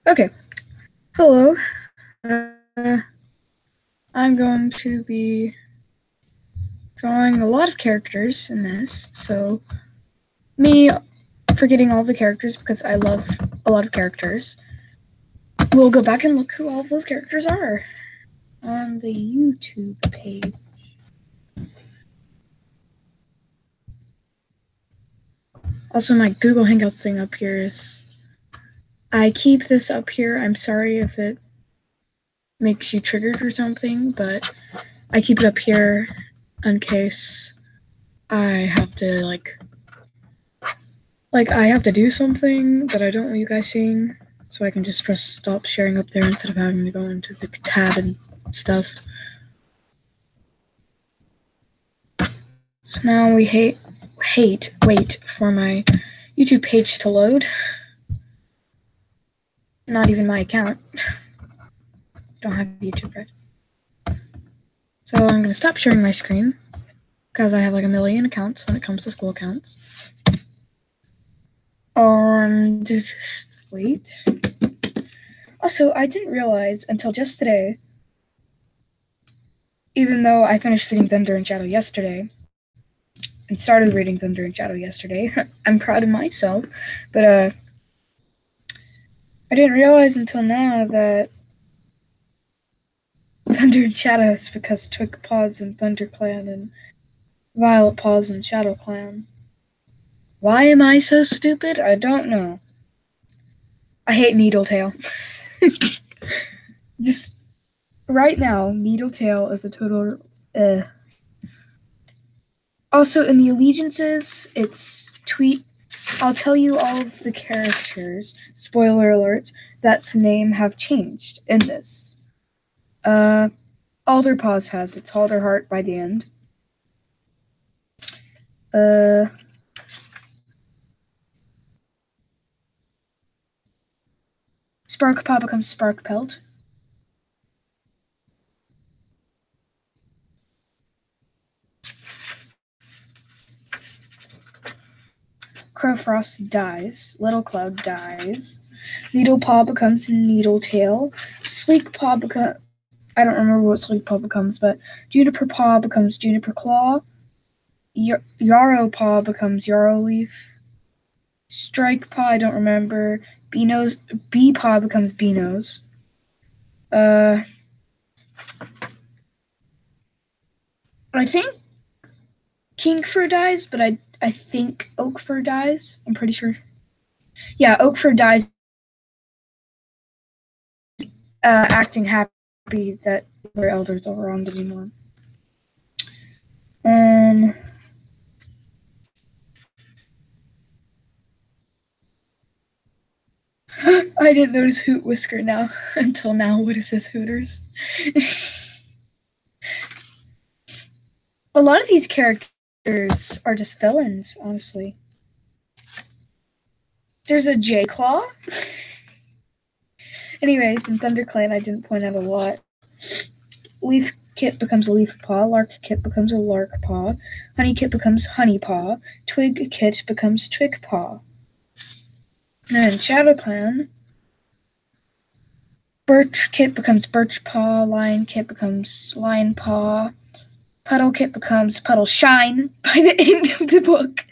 Okay. Hello. I'm going to be drawing a lot of characters in this, so me forgetting all of the characters because I love a lot of characters. We'll go back and look who all of those characters are on the YouTube page. Also, my Google Hangouts thing up here is... I keep this up here. I'm sorry if it makes you triggered or something, but I keep it up here in case I have to, like I have to do something that I don't want you guys seeing, so I can just press stop sharing up there instead of having to go into the tab and stuff. So now we wait for my YouTube page to load. Not even my account. Don't have YouTube right. So I'm gonna stop sharing my screen because I have like a million accounts when it comes to school accounts. And wait. Also, I didn't realize until just today, even though I finished reading Thunder and Shadow yesterday, and started reading Thunder and Shadow yesterday, I'm proud of myself, but I didn't realize until now that Thunder and Shadow is because Twigpaw's in Thunder Clan and Violet Paw's in Shadow Clan. Why am I so stupid? I don't know. I hate Needletail. Just right now, Needletail is a total. Also, in the allegiances, it's I'll tell you all of the characters. Spoiler alert: that's name have changed in this. Alderpaws has its Alderheart by the end. Sparkpaw becomes Sparkpelt. Crowfrost dies. Little Cloud dies. Needlepaw becomes Needletail. Sleekpaw becomes... I don't remember what Sleekpaw becomes, but Juniper Paw becomes Juniper Claw. Yarrow Paw becomes Yarrow Leaf. Strikepaw, I don't remember. Bee-Paw becomes Beanose. I think Kinkfur dies, but I think Oakfur dies. I'm pretty sure. Yeah, Oakfur dies. Acting happy that their elders are around anymore. I didn't notice Hoot Whisker now until now. What is this, Hooters? A lot of these characters are just villains, honestly. There's a J-Claw. Anyways, in ThunderClan, I didn't point out a lot. Leaf Kit becomes a Leafpaw. Lark Kit becomes a Larkpaw. Honey Kit becomes Honeypaw. Twig Kit becomes Twigpaw. And then Shadow Clan, Birch Kit becomes Birchpaw. Lion Kit becomes Lionpaw. Puddle Kit becomes Puddleshine by the end of the book.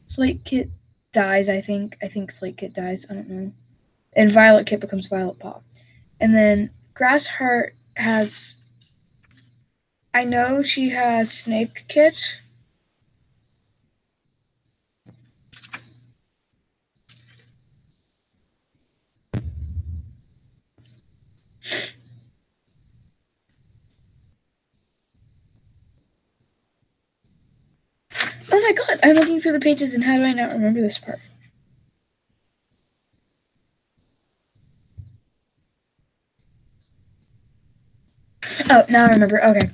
Slate Kit dies, I think. I think Slate Kit dies. I don't know. And Violet Kit becomes Violet Paw. And then Grassheart has... I know she has Snake Kit. Oh my god, I'm looking through the pages and how do I not remember this part? Oh, now I remember. Okay.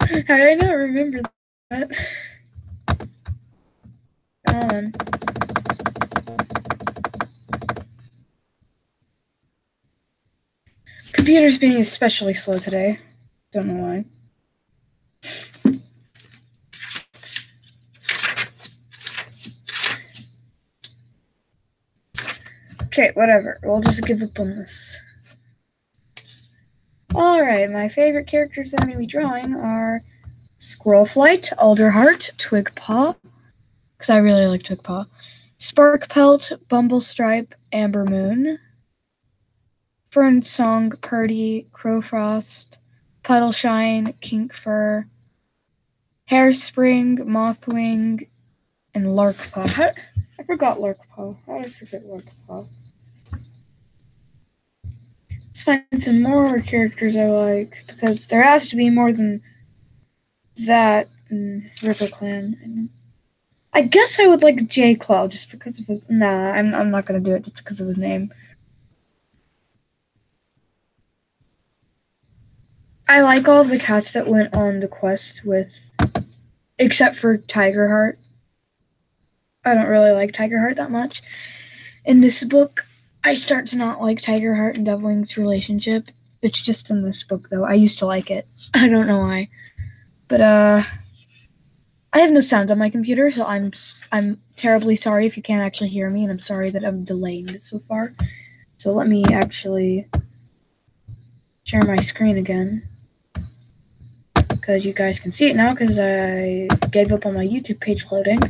How did I not remember that? Computer's being especially slow today. Don't know why. Okay, whatever. We'll just give up on this. Alright, my favorite characters that I'm going to be drawing are Squirrelflight, Alderheart, Twigpaw, because I really like Twigpaw, Sparkpelt, Bumblestripe, Ambermoon, Fernsong, Purdy, Crowfrost, Puddleshine, Kinkfur, Harespring, Mothwing, and Larkpaw. I forgot Larkpaw. How did I forget Larkpaw? Let's find some more characters I like, because there has to be more than that in River Clan. I guess I would like J Claw just because of his. Nah, I'm not gonna do it just because of his name. I like all of the cats that went on the quest with, except for Tigerheart. I don't really like Tigerheart that much. In this book, I start to not like Tigerheart and Devilwing's relationship. It's just in this book, though. I used to like it. I don't know why. But, I have no sound on my computer, so I'm terribly sorry if you can't actually hear me, and I'm sorry that I'm delaying this so far. So let me actually share my screen again, because you guys can see it now, because I gave up on my YouTube page loading.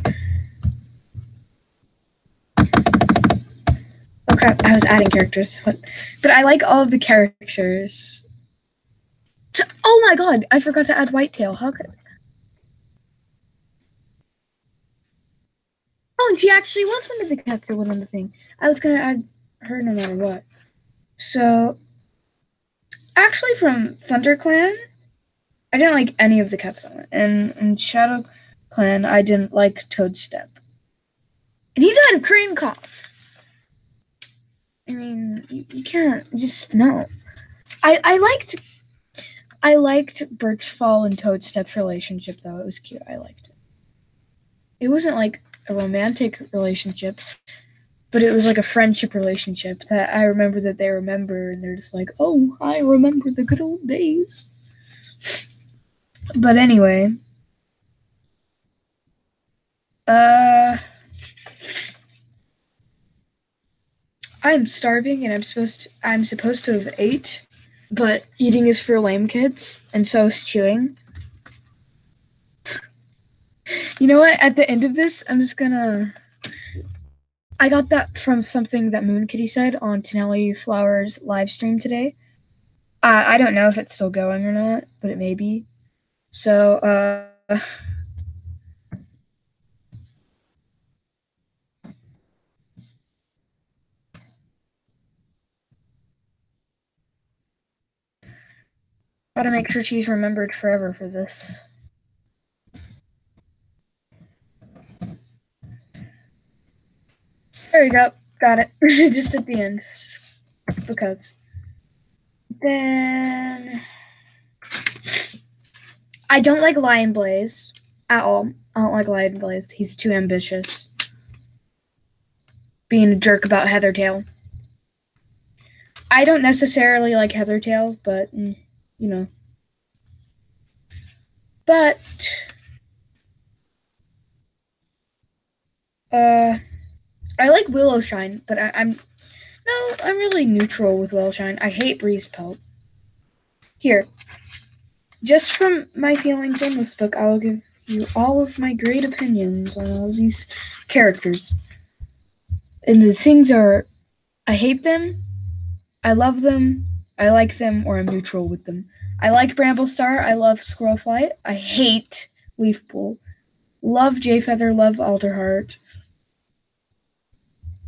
Oh crap, I was adding characters, but I like all of the characters. Oh my god, I forgot to add Whitetail. How could... Oh, and she actually was one of the cats that went on the thing. I was going to add her no matter what. So, actually from Thunder Clan, I didn't like any of the cats that went. And in Shadow Clan, I didn't like Toadstep. And he died of cream cough. I mean, you can't just, no. I liked Birchfall and Toadstep's relationship, though. It was cute. I liked it. It wasn't like a romantic relationship, but it was like a friendship relationship that I remember that they remember, and they're just like, oh, I remember the good old days. But anyway, I'm starving, and I'm supposed to have ate, but eating is for lame kids, and so is chewing. You know what? At the end of this, I'm just gonna... I got that from something that Moon Kitty said on Tonelli Flowers' live stream today. I don't know if it's still going or not, but it may be. So, gotta make sure she's remembered forever for this. There you go. Got it. Just at the end. Just because. Then... I don't like Lion Blaze at all. I don't like Lion Blaze. He's too ambitious. Being a jerk about Heathertail. I don't necessarily like Heathertail, but, you know. But... I like Willowshine, but I'm really neutral with Willowshine. I hate Breezepelt. Here, just from my feelings on this book, I will give you all of my great opinions on all of these characters. And the things are, I hate them, I love them, I like them, or I'm neutral with them. I like Bramblestar, I love Squirrelflight, I hate Leafpool, love Jayfeather, love Alderheart.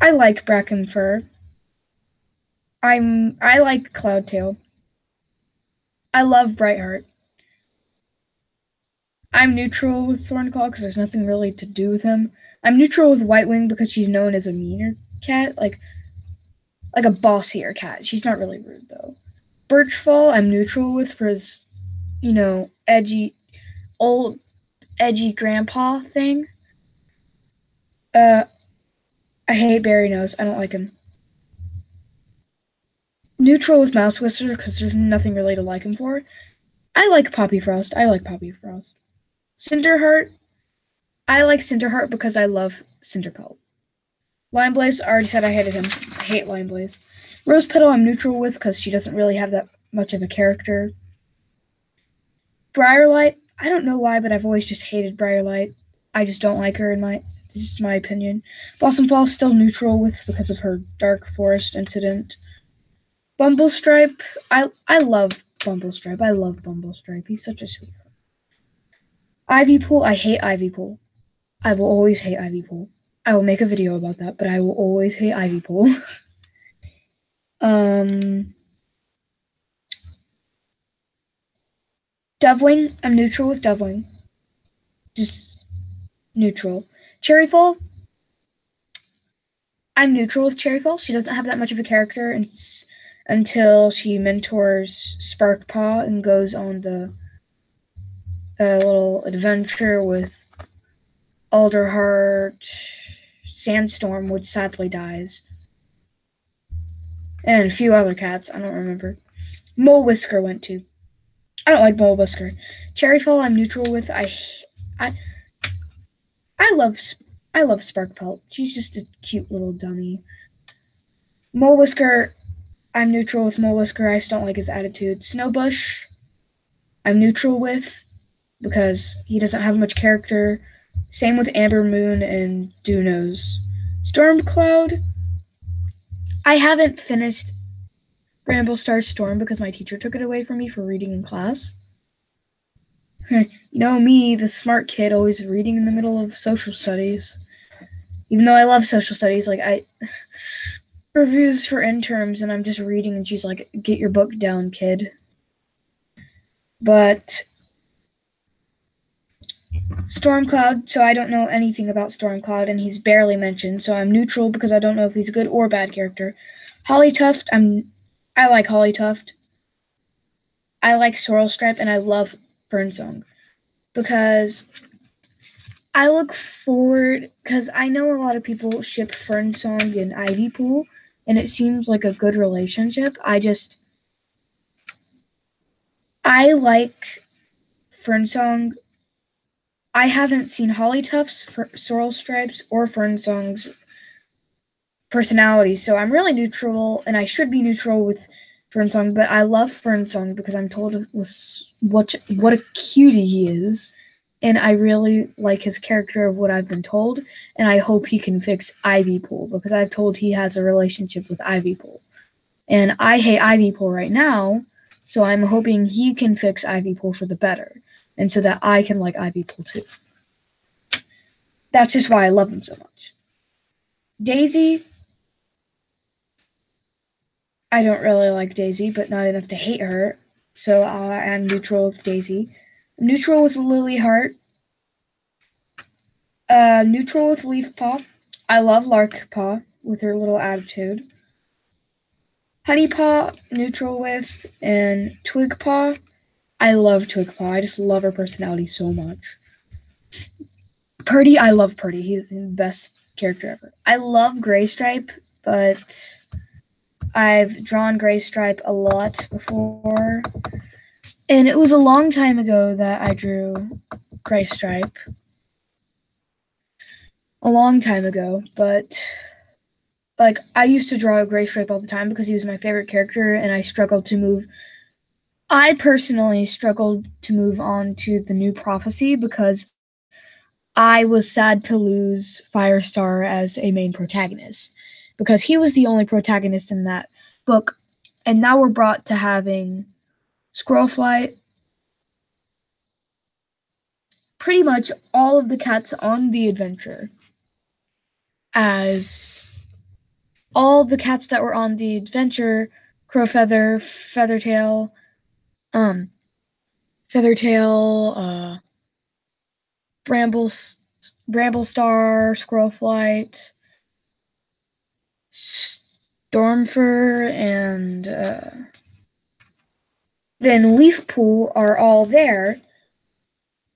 I like Brackenfur. I like Cloudtail. I love Brightheart. I'm neutral with Thornclaw because there's nothing really to do with him. I'm neutral with Whitewing because she's known as a meaner cat, like a bossier cat. She's not really rude though. Birchfall, I'm neutral with for his, old edgy grandpa thing. I hate Berry Nose. I don't like him. Neutral with Mouse Whisper because there's nothing really to like him for. I like Poppy Frost. Cinderheart. I like Cinderheart because I love Cinderpelt. Lion Blaze, I already said I hated him. hate Lion Blaze. Rose Petal I'm neutral with because she doesn't really have that much of a character. Briarlight, I don't know why, but I've always just hated Briarlight. I just don't like her it's just my opinion. Blossom Fall still neutral with because of her Dark Forest incident. Bumblestripe, I love Bumblestripe. I love Bumblestripe. He's such a sweetheart. Ivypool, I hate Ivypool. I will always hate Ivypool. I will make a video about that, but I will always hate Ivypool. Dovewing, I'm neutral with Dovewing. Just neutral. Cherryfall, I'm neutral with Cherryfall. She doesn't have that much of a character until she mentors Sparkpaw and goes on the little adventure with Alderheart, Sandstorm, which sadly dies. And a few other cats, I don't remember. Mole Whisker went too. I don't like Mole Whisker. Cherryfall I'm neutral with. I love Sparkpelt. She's just a cute little dummy. Mole Whisker, I'm neutral with Mole Whisker. I just don't like his attitude. Snowbush, I'm neutral with because he doesn't have much character. Same with Ambermoon and Dunos. Stormcloud, I haven't finished Bramblestar Storm because my teacher took it away from me for reading in class. You know me, the smart kid, always reading in the middle of social studies. Even though I love social studies, like I reviews for interns and I'm just reading and she's like, get your book down, kid. But Stormcloud, so I don't know anything about Stormcloud and he's barely mentioned, so I'm neutral because I don't know if he's a good or bad character. Hollytuft, I like Hollytuft. I like Squirrelflight and I love Fernsong because I look forward, because I know a lot of people ship Fernsong and Ivypool and it seems like a good relationship. I like Fernsong. I haven't seen Hollytuft's, Squirrelflight's, or Fernsong's personality, so I'm really neutral, and I should be neutral with Fernsong, but I love Fernsong because I'm told what a cutie he is, and I really like his character of what I've been told, and I hope he can fix Ivypool because I've told he has a relationship with Ivypool, and I hate Ivypool right now, so I'm hoping he can fix Ivypool for the better, and so that I can like Ivypool too. That's just why I love him so much. Daisy, I don't really like Daisy, but not enough to hate her, so I'm neutral with Daisy. I'm neutral with Lilyheart. Neutral with Leafpaw. I love Larkpaw with her little attitude. Honeypaw, neutral with, and Twigpaw. I love Twigpaw. I just love her personality so much. Purdy, I love Purdy. He's the best character ever. I love Graystripe, but I've drawn Graystripe a lot before. And it was a long time ago that I drew Graystripe. A long time ago, but like I used to draw Graystripe all the time because he was my favorite character and I personally struggled to move on to the new prophecy because I was sad to lose Firestar as a main protagonist because he was the only protagonist in that book, and now we're brought to having Squirrelflight, pretty much all of the cats on the adventure, as all the cats that were on the adventure, Crowfeather, Feathertail, Bramblestar, Squirrelflight, Stormfur, and then Leafpool are all there,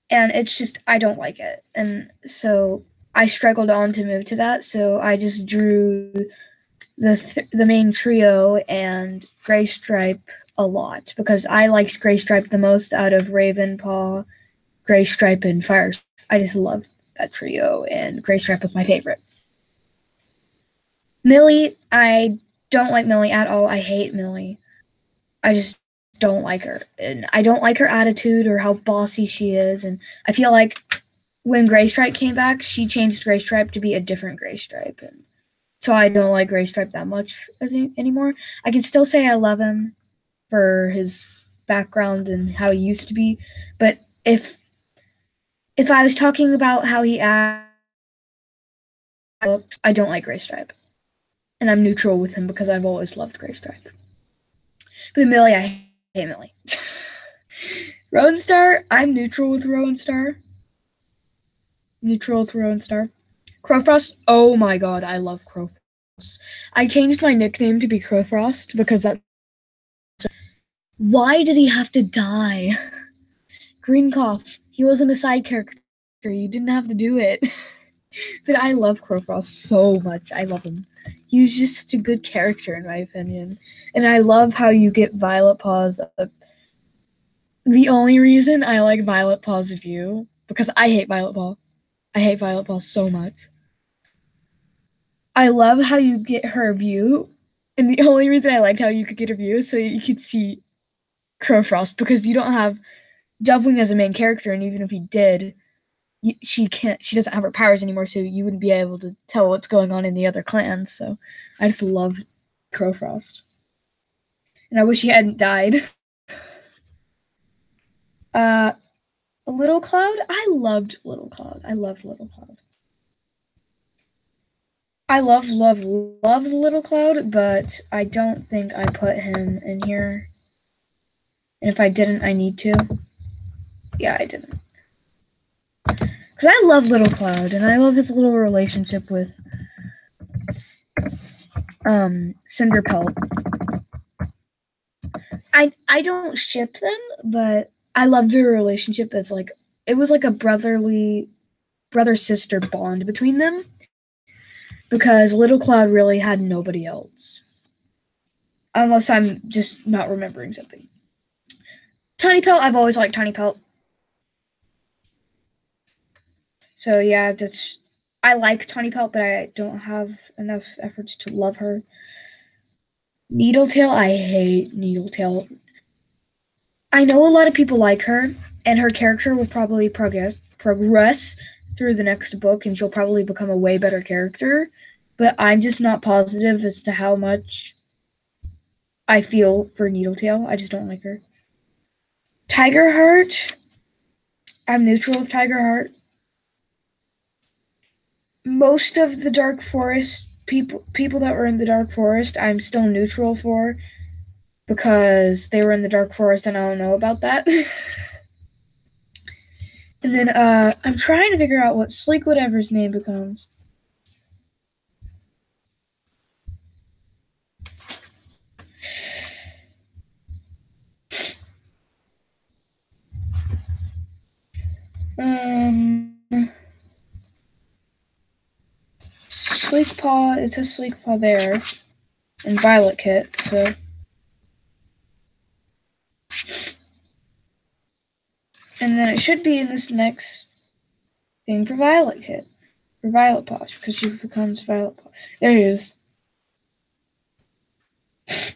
and it's just, I don't like it. And so I struggled on to move to that, so I just drew the main trio and Graystripe a lot, because I liked Graystripe the most out of Ravenpaw, Graystripe, and Fire. I just loved that trio, and Graystripe was my favorite. Millie, I don't like Millie at all. I hate Millie. I just don't like her. And I don't like her attitude or how bossy she is. And I feel like when Graystripe came back, she changed Graystripe to be a different Graystripe. And so I don't like Graystripe that much anymore. I can still say I love him for his background and how he used to be. But if I was talking about how he acts, I don't like Graystripe. And I'm neutral with him because I've always loved Graystripe. But Millie, I hate Millie. Rowan-Star, I'm neutral with Rowan-Star. Neutral with Rowan-Star. Crowfrost, oh my god, I love Crowfrost. I changed my nickname to be Crowfrost because that's... Why did he have to die? Green Cough, he wasn't a side character. You didn't have to do it. But I love Crowfrost so much. I love him. He was just such a good character, in my opinion. And I love how you get Violet Paw's... The only reason I like Violet Paw's view, because I hate Violet Paw. I hate Violet Paw so much. I love how you get her view, and the only reason I liked how you could get her view is so you could see Crowfrost, because you don't have Doveling as a main character, and even if he did, she doesn't have her powers anymore, so you wouldn't be able to tell what's going on in the other clans. So I just love Crowfrost, and I wish he hadn't died. Little Cloud, I loved Little Cloud. I loved Little Cloud. I love Little Cloud, but I don't think I put him in here. And if I didn't, I need to. Yeah, I didn't. Because I love Little Cloud, and I love his little relationship with Cinderpelt. I don't ship them, but I loved their relationship as like, it was like a brother-sister bond between them. Because Little Cloud really had nobody else. Unless I'm just not remembering something. Tiny Pelt, I've always liked Tiny Pelt. So yeah, I like Tiny Pelt, but I don't have enough efforts to love her. Needletail, I hate Needletail. I know a lot of people like her, and her character will probably progress through the next book, and she'll probably become a way better character. But I'm just not positive as to how much I feel for Needletail. I just don't like her. Tigerheart, I'm neutral with Tigerheart. Most of the Dark Forest people that were in the Dark Forest, I'm still neutral for, because they were in the Dark Forest and I don't know about that. And then I'm trying to figure out what Sleek whatever's name becomes. Sleekpaw, it says Sleekpaw there. And Violet Kit, so. And then it should be in this next thing for Violet Kit. For Violet Paw, because she becomes Violet Paw. There it is.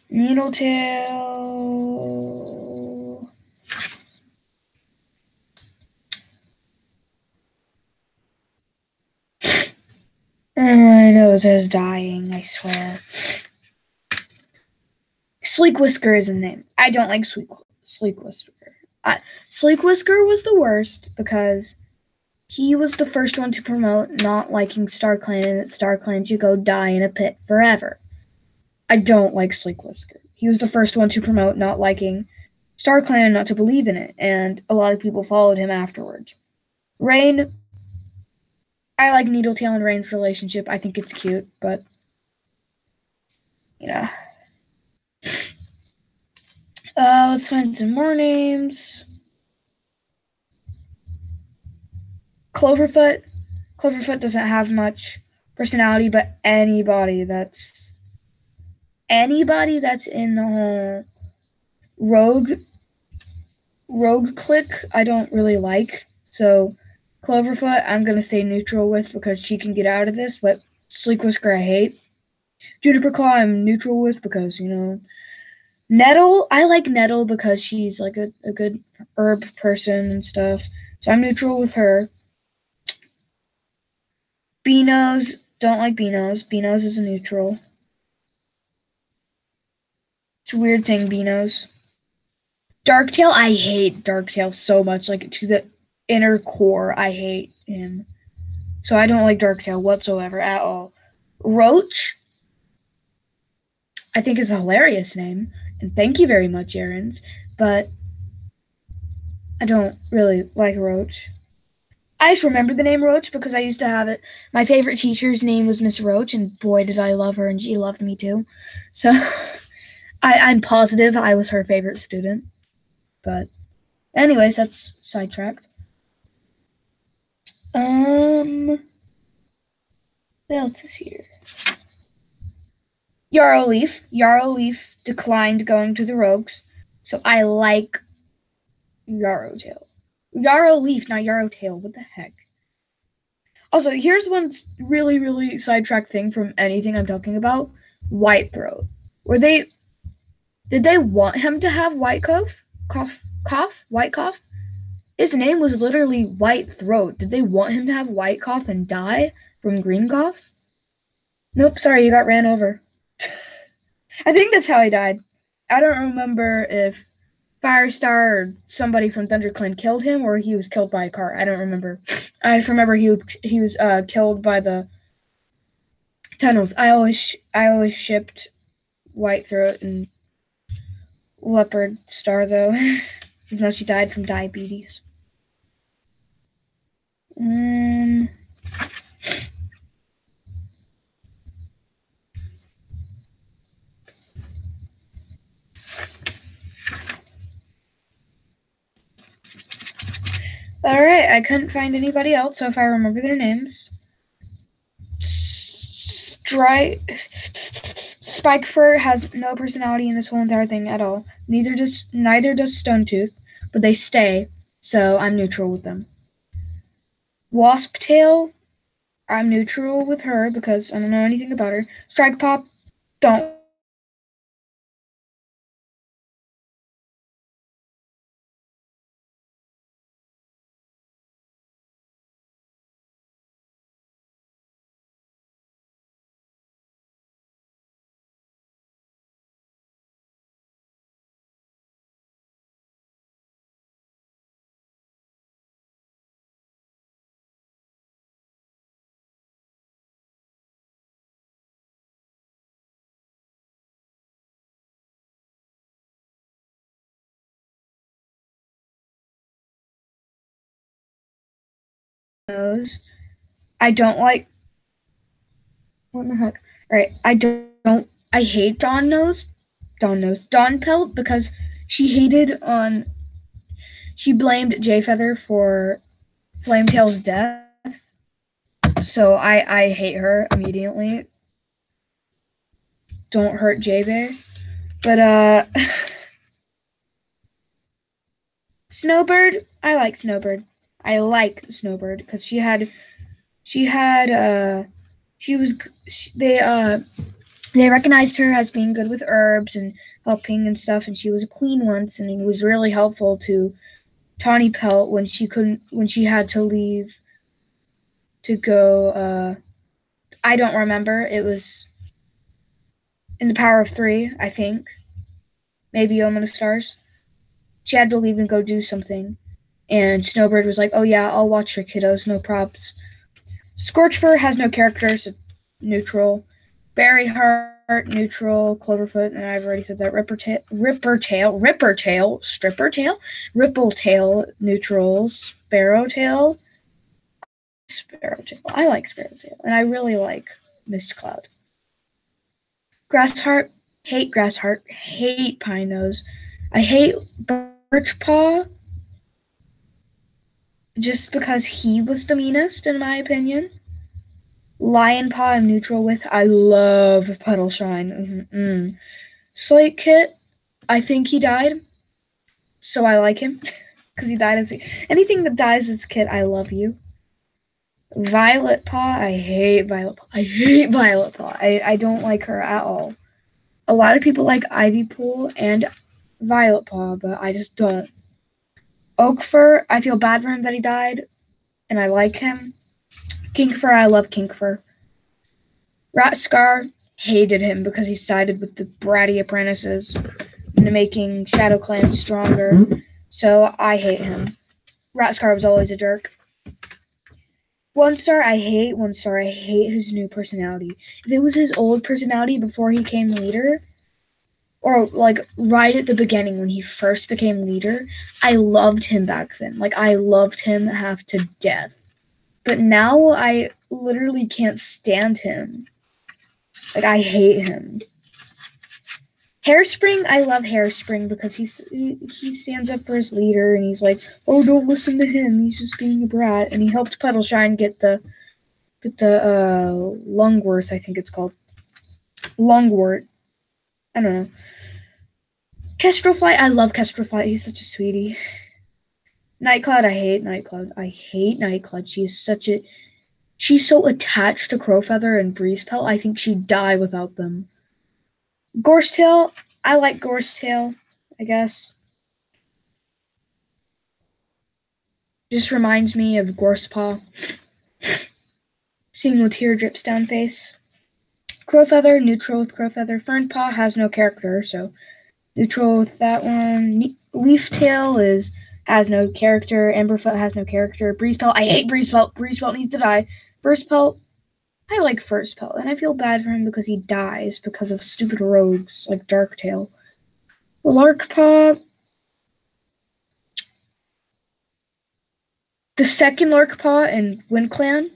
Needletail. My nose is dying, I swear. Sleek Whisker is a name. I don't like Sleek Whisker. Sleek Whisker was the worst because he was the first one to promote not liking StarClan, and that StarClan should go die in a pit forever. I don't like Sleek Whisker. He was the first one to promote not liking StarClan and not to believe in it, and a lot of people followed him afterwards. Rain, I like Needletail and Rain's relationship. I think it's cute, but you know. Let's find some more names. Cloverfoot. Cloverfoot doesn't have much personality, but anybody that's in the whole rogue clique, I don't really like. So Cloverfoot, I'm gonna stay neutral with because she can get out of this, but Sleek Whisker I hate. Juniper Claw I'm neutral with because, Nettle, I like Nettle because she's like a good herb person and stuff. So I'm neutral with her. Beanos, don't like Beanos. Beanos is a neutral. It's weird saying Beanos. Darktail, I hate Darktail so much. Like, to the inner core, I hate him. So I don't like Darktail whatsoever at all. Roach, I think is a hilarious name. And thank you very much, Aaron's. But I don't really like Roach. I just remember the name Roach because I used to have it. My favorite teacher's name was Miss Roach, and boy, did I love her, and she loved me too. So I'm positive I was her favorite student. But anyways, that's sidetracked. What else is here? Yarrow Leaf. Yarrow Leaf declined going to the Rogues, so I like Yarrowtail. Yarrow Leaf, not Yarrowtail. What the heck? Also, here's one really, really sidetracked thing from anything I'm talking about. Whitethroat. Did they want him to have white cough? White cough? His name was literally Whitethroat. Did they want him to have white cough and die from green cough? Nope, sorry, he got ran over. I think that's how he died. I don't remember if Firestar or somebody from ThunderClan killed him or he was killed by a car. I don't remember. I just remember he was killed by the tunnels. I always shipped Whitethroat and Leopard Star though, even though she died from diabetes. Alright, I couldn't find anybody else, so if I remember their names. Spikefur has no personality in this whole entire thing at all. Neither does Stonetooth, but they stay, so I'm neutral with them. Wasptail, I'm neutral with her because I don't know anything about her. Strikepop, don't. I don't like. What the heck? Alright, I hate Dawnpelt because she blamed Jayfeather for Flametail's death. So I hate her immediately. Don't hurt Jaybear. But Snowbird, I like Snowbird. Because they recognized her as being good with herbs and helping and stuff, and she was a queen once, and it was really helpful to Tawny Pelt when she had to leave to go. I don't remember. It was in the Power of 3, I think. Maybe Omen of Stars. She had to leave and go do something. And Snowbird was like, oh yeah, I'll watch your kiddos, no props. Scorchfur has no characters, neutral. Berryheart, neutral. Cloverfoot, and I've already said that. Rippertail, Rippletail, neutral. Sparrowtail. I like Sparrowtail, and I really like Mistcloud. Grassheart, hate Pine Nose. I hate Birchpaw just because he was the meanest, in my opinion. Lionpaw I'm neutral with. I love Puddleshine. Slate Kit, I think he died, so I like him because he died as anything that dies as a kid. I love you. Violet Paw, I hate Violet Paw. I hate Violet Paw. I don't like her at all. A lot of people like Ivy Pool and Violet Paw, but I just don't. Oakfur, I feel bad for him that he died, and I like him. Kinkfur, I love Kinkfur. Ratscar, hated him because he sided with the bratty apprentices into making Shadow Clan stronger, so I hate him. Ratscar was always a jerk. One Star, I hate One Star. I hate his new personality. If it was his old personality before he became leader, or like right at the beginning when he first became leader, I loved him back then. Like I loved him half to death. But now I literally can't stand him. Like I hate him. Harespring, I love Harespring because he stands up for his leader and he's like, oh, don't listen to him. He's just being a brat. And he helped Puddleshine get the Lungworth, I think it's called. Lungwort. I don't know. Kestrelflight, I love Kestrelflight. He's such a sweetie. Nightcloud, I hate Nightcloud. I hate Nightcloud. She's so attached to Crowfeather and Breezepelt. I think she'd die without them. Gorsetail, I like Gorsetail, I guess. Just reminds me of Gorsepaw. Seeing no tear drips down face. Crowfeather, neutral with Crowfeather. Fernpaw has no character, so neutral with that one. Leaftail has no character. Amberfoot has no character. Breezepelt, I hate Breezepelt. Breezepelt needs to die. Firstpelt, I like Firstpelt, and I feel bad for him because he dies because of stupid rogues like Darktail. Larkpaw, the second Larkpaw in Wind Clan,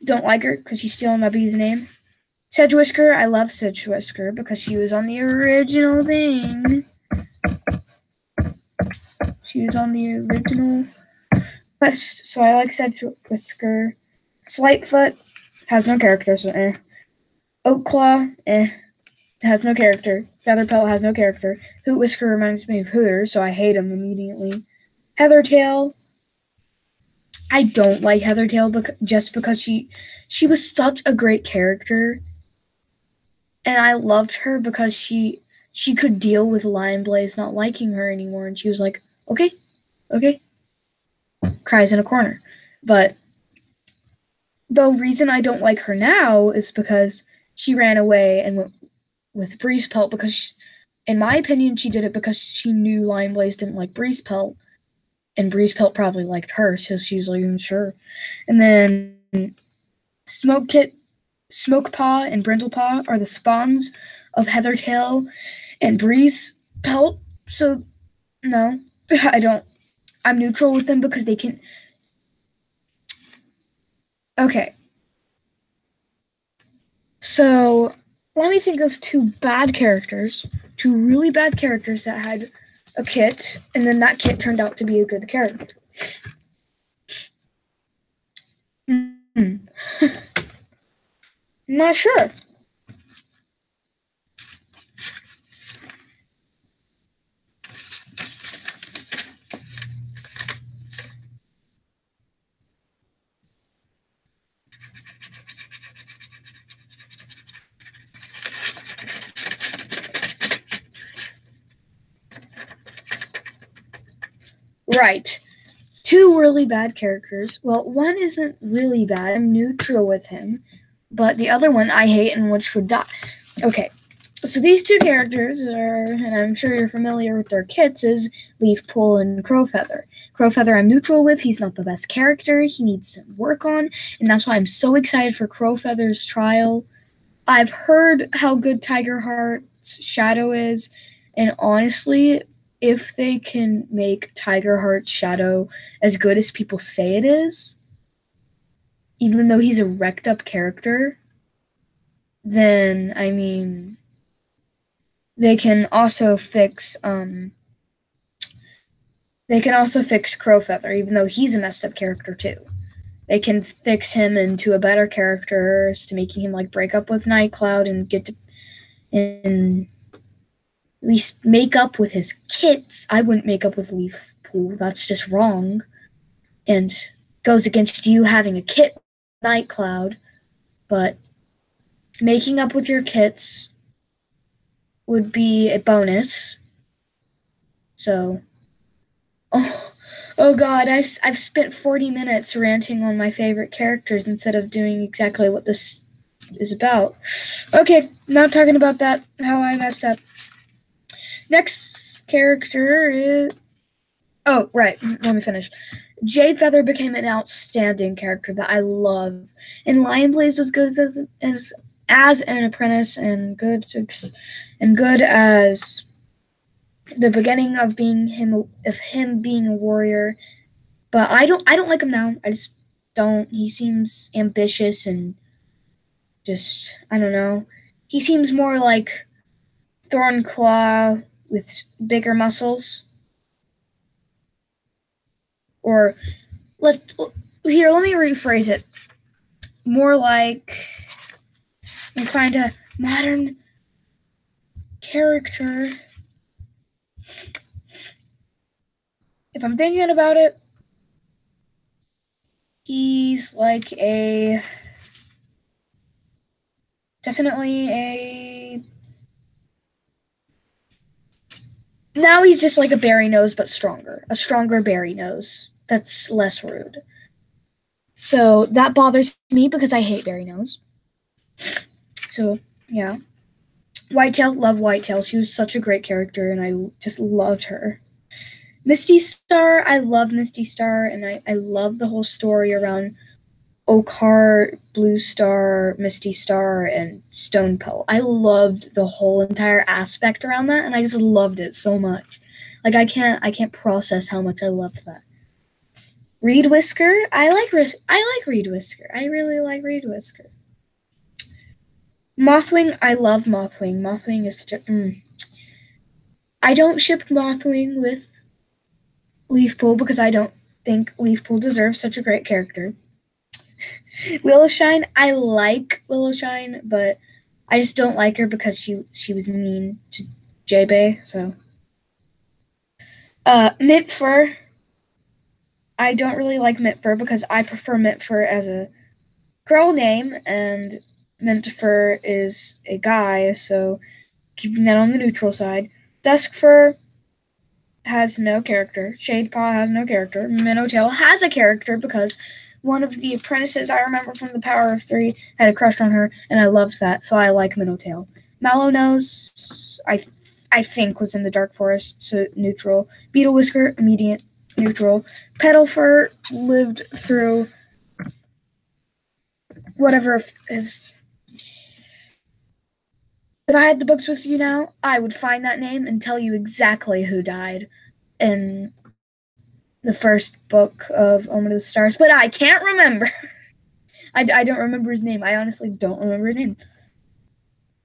don't like her because she's stealing my bee's name. Sedgewhisker, I love Sedgewhisker because she was on the original thing. She was on the original quest, so I like Sedgewhisker. Slightfoot has no character, so eh. Oakclaw, has no character. Featherpelt has no character. Hootwhisker reminds me of Hooter, so I hate him immediately. Heathertail, I don't like Heathertail just because she was such a great character, and I loved her because she could deal with Lionblaze not liking her anymore, and she was like, okay, cries in a corner. But the reason I don't like her now is because she ran away and went with Breezepelt because, in my opinion, she did it because she knew Lionblaze didn't like Breezepelt, and Breezepelt probably liked her, so she was like, sure. And then Smokepaw and Brindlepaw are the spawns of Heathertail and Breezepelt, so no, I don't. I'm neutral with them because they can... Okay. So, let me think of two really bad characters that had a kit, and then that kit turned out to be a good character. Not sure. Right. Two really bad characters. Well, one isn't really bad. I'm neutral with him. But the other one I hate and which would die. Okay. So these two characters are, and I'm sure you're familiar with their kits, is Leafpool and Crowfeather. Crowfeather I'm neutral with. He's not the best character. He needs some work on. And that's why I'm so excited for Crowfeather's trial. I've heard how good Tigerheart's Shadow is. And honestly, if they can make Tigerheart's Shadow as good as people say it is, even though he's a wrecked up character, then, I mean, they can also fix Crowfeather, even though he's a messed up character too. They can fix him into a better character to making him like break up with Nightcloud and get to and at least make up with his kits. I wouldn't make up with Leafpool. That's just wrong. And goes against you having a kit Night Cloud, but making up with your kits would be a bonus. So, oh God, I've spent 40 minutes ranting on my favorite characters instead of doing exactly what this is about. Okay, not talking about that, how I messed up. Next character is... Oh, right, let me finish. Jade Feather became an outstanding character that I love. And Lion Blaze was good as an apprentice and good as the beginning of him being a warrior. But I don't like him now. I just don't. He seems ambitious and just, I don't know. He seems more like Thornclaw with bigger muscles. Or let me rephrase it. More like, let me find a modern character. If I'm thinking about it, he's like now he's just like a berry nose, but stronger. A stronger berry nose that's less rude. So that bothers me because I hate berry nose. So, yeah. Whitetail, love Whitetail. She was such a great character, and I just loved her. Misty Star, I love Misty Star, and I love the whole story around Oakheart, Blue Star, Misty Star, and Stonepelt. I loved the whole entire aspect around that, and I just loved it so much. Like I can't process how much I loved that. Reed Whisker, I like Reed Whisker. I really like Reed Whisker. Mothwing, I love Mothwing. Mothwing is such a... I don't ship Mothwing with Leafpool because I don't think Leafpool deserves such a great character. Willowshine, I like Willowshine, but I just don't like her because she was mean to J-Bay, so. Mitfur, I don't really like Mitfur because I prefer Mitfur as a girl name, and Mitfur is a guy, so keeping that on the neutral side. Duskfur has no character. Shadepaw has no character. Minnowtail has a character because one of the apprentices I remember from the Power of Three had a crush on her, and I loved that, so I like Minnowtail. Mallownose, I think, was in the Dark Forest, so neutral. Beetle Whisker, immediate, neutral. Petalfur lived through whatever is... If I had the books with you now, I would find that name and tell you exactly who died in the first book of Omen of the Stars, but I can't remember. I don't remember his name. I honestly don't remember his name.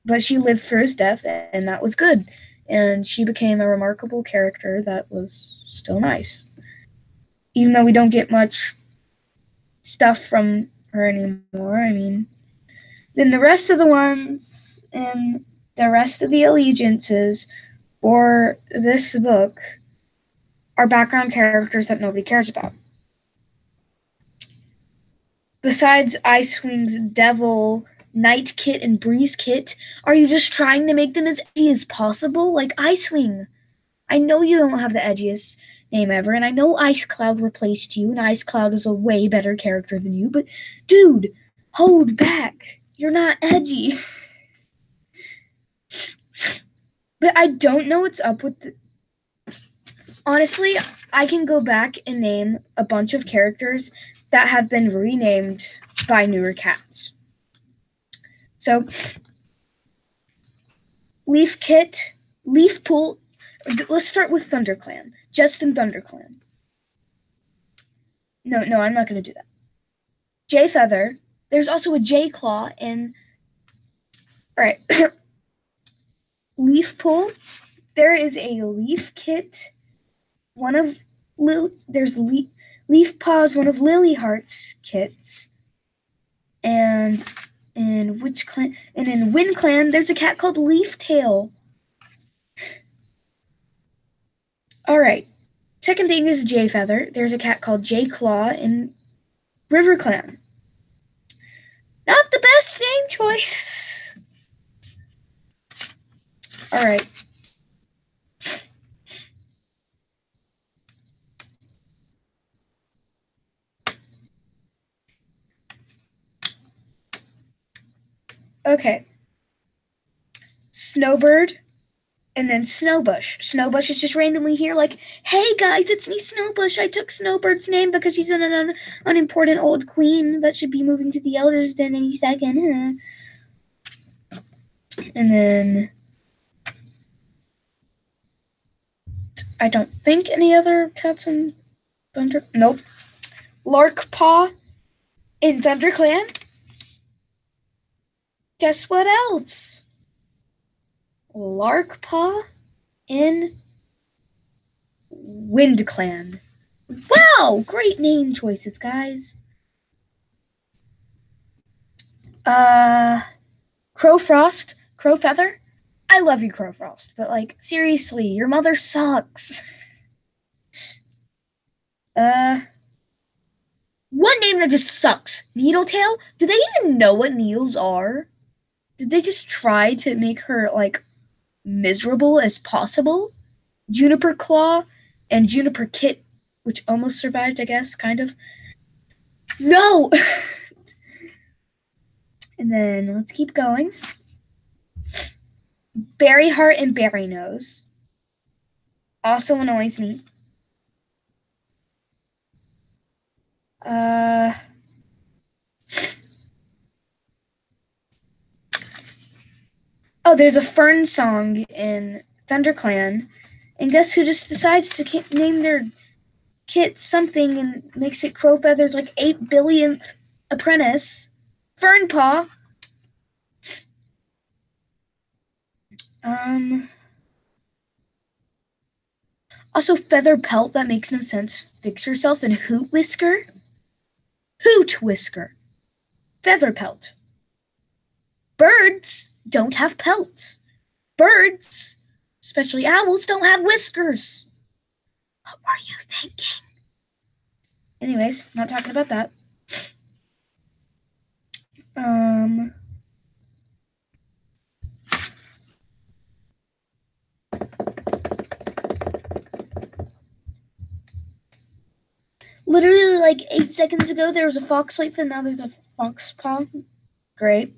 But she lived through his death, and that was good. And she became a remarkable character that was still nice. Even though we don't get much stuff from her anymore, I mean. Then the rest of the ones and the rest of the allegiances for this book are background characters that nobody cares about. Besides Icewing's Devil, Night Kit, and Breeze Kit, are you just trying to make them as edgy as possible? Like Icewing. I know you don't have the edgiest name ever, and I know Ice Cloud replaced you, and Ice Cloud is a way better character than you, but dude, hold back. You're not edgy. But I don't know what's up with Honestly, I can go back and name a bunch of characters that have been renamed by newer cats. So, Leaf Kit, Leafpool. Let's start with ThunderClan. Justin ThunderClan. No, I'm not going to do that. J Feather. There's also a J Claw in... Alright. Leafpool. There is a Leaf Kit. There's Leafpaw's one of Lilyheart's kits. And in Wind Clan, there's a cat called Leaftail. Alright. Second thing is J Feather. There's a cat called J Claw in River Clan. Not the best name choice. All right. Okay. Snowbird, and then Snowbush. Snowbush is just randomly here like, hey guys, it's me, Snowbush. I took Snowbird's name because she's an unimportant old queen that should be moving to the Elders Den any second. And then I don't think any other cats in Thunder. Nope. Larkpaw in ThunderClan. Guess what else? Larkpaw in WindClan. Wow, great name choices, guys. Crowfrost, Crowfeather. I love you, Crowfrost, but like seriously, your mother sucks. One name that just sucks. Needletail? Do they even know what needles are? Did they just try to make her like miserable as possible? Juniper Claw and Juniper Kit, which almost survived, I guess, kind of. No! And then let's keep going. Berryheart and Berrynose. Also annoys me. Oh, there's a Fernsong in ThunderClan. And guess who just decides to name their kit something and makes it Crowfeather's like 8 billionth apprentice? Fernpaw. Also, Featherpelt, that makes no sense. Fix yourself, and Hoot Whisker. Hoot Whisker. Featherpelt. Birds don't have pelts. Birds, especially owls, don't have whiskers. What were you thinking? Anyways, not talking about that. Literally like 8 seconds ago, there was a Foxlight, and now there's a Foxpaw. Great.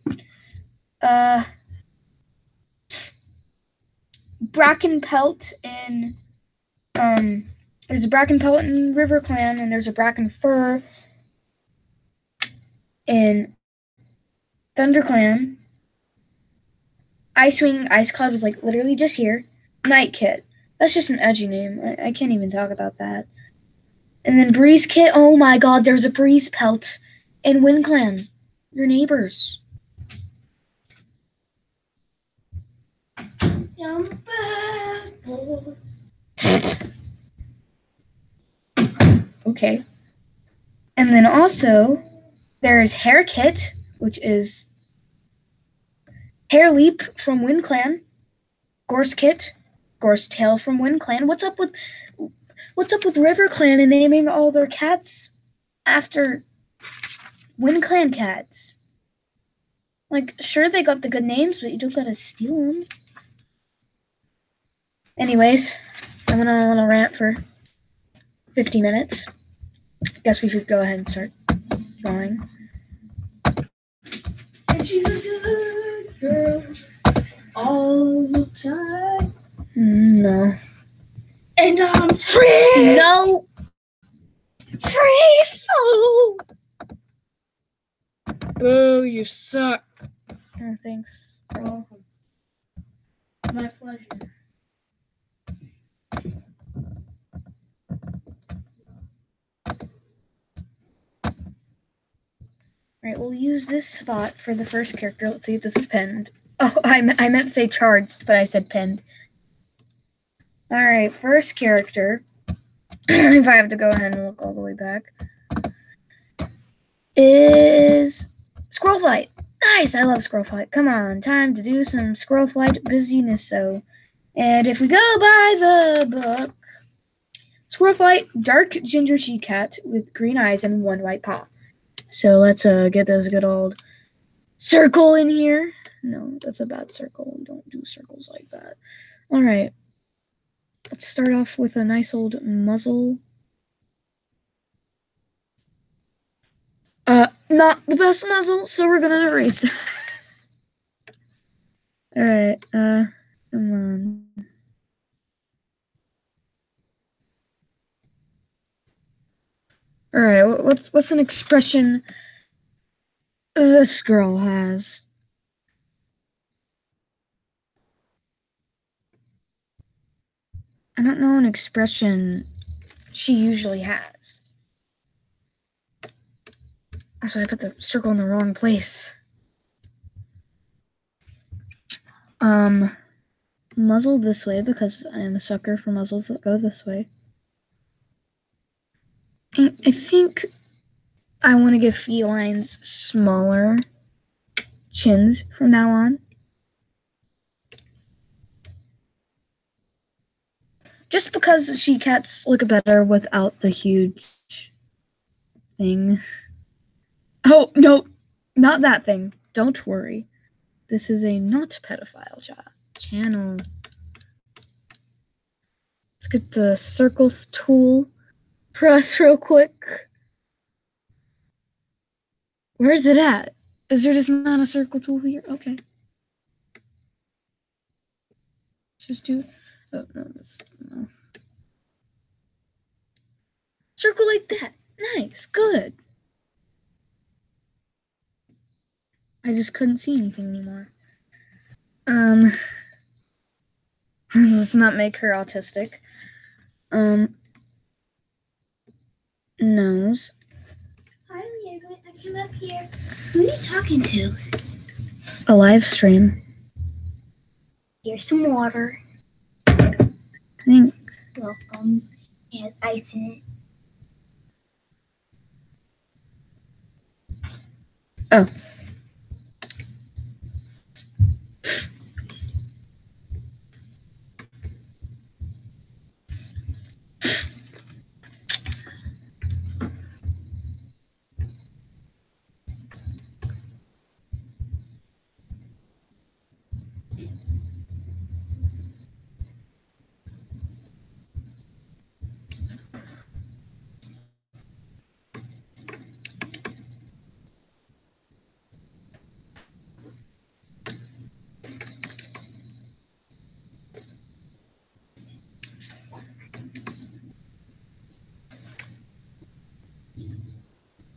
Brackenpelt in there's a Brackenpelt in RiverClan, and there's a Brackenfur in ThunderClan. Icewing Ice Cloud was like literally just here. Night Kit. That's just an edgy name. I can't even talk about that. And then Breeze Kit. Oh my god, there's a Breeze Pelt in WindClan. Your neighbors. Okay. And then also, there's Hair Kit, which is Hair Leap from WindClan. Gorse Kit, Gorse Tail from WindClan. What's up with RiverClan and naming all their cats after WindClan cats? Like, sure, they got the good names, but you don't gotta steal them. Anyways, I went on a little rant for 50 minutes. Guess we should go ahead and start drawing. And she's a good girl all the time. No. And I'm free. No. Free fall. Boo, you suck. Oh, thanks. You're welcome. My pleasure. Alright, we'll use this spot for the first character. Let's see if this is pinned. Oh, I meant to say charged, but I said pinned. Alright, first character. If I have to go ahead and look all the way back. Is Squirrelflight. Nice, I love Squirrelflight. Come on, time to do some Squirrelflight busyness. So, and if we go by the book, Squirrelflight, dark ginger she cat with green eyes and one white paw. So let's get those good old circle in here. No, that's a bad circle. We don't do circles like that. All right. Let's start off with a nice old muzzle. Not the best muzzle, so we're gonna erase that. All right. Come on. All right. What's an expression this girl has? I don't know an expression she usually has. Also, I put the circle in the wrong place. Muzzle this way because I am a sucker for muzzles that go this way. And I think I want to give felines smaller chins from now on. Just because she cats look better without the huge thing. Oh, no, not that thing. Don't worry. This is a not pedophile channel. Let's get the circle tool for us real quick. Where's it at? Is there just not a circle tool here? Okay. Let's just do... Oh, no, no. Circle like that. Nice. Good. I just couldn't see anything anymore. Let's not make her autistic. Nose. Finally, I came up here. Who are you talking to? A live stream. Here's some water. Thanks. Welcome. It has ice in it. Oh.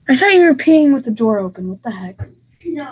I thought you were peeing with the door open. What the heck? No.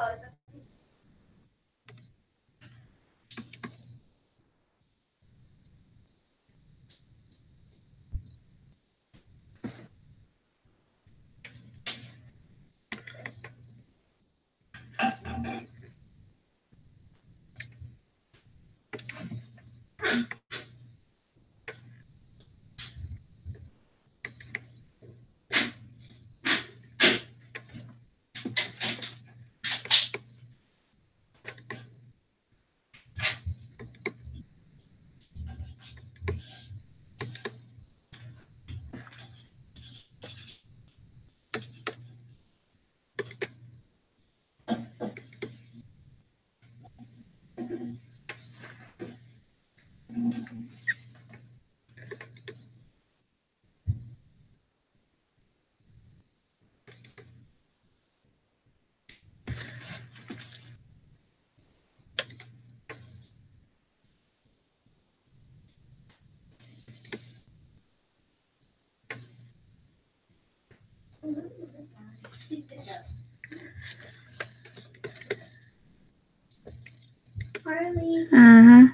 Harley,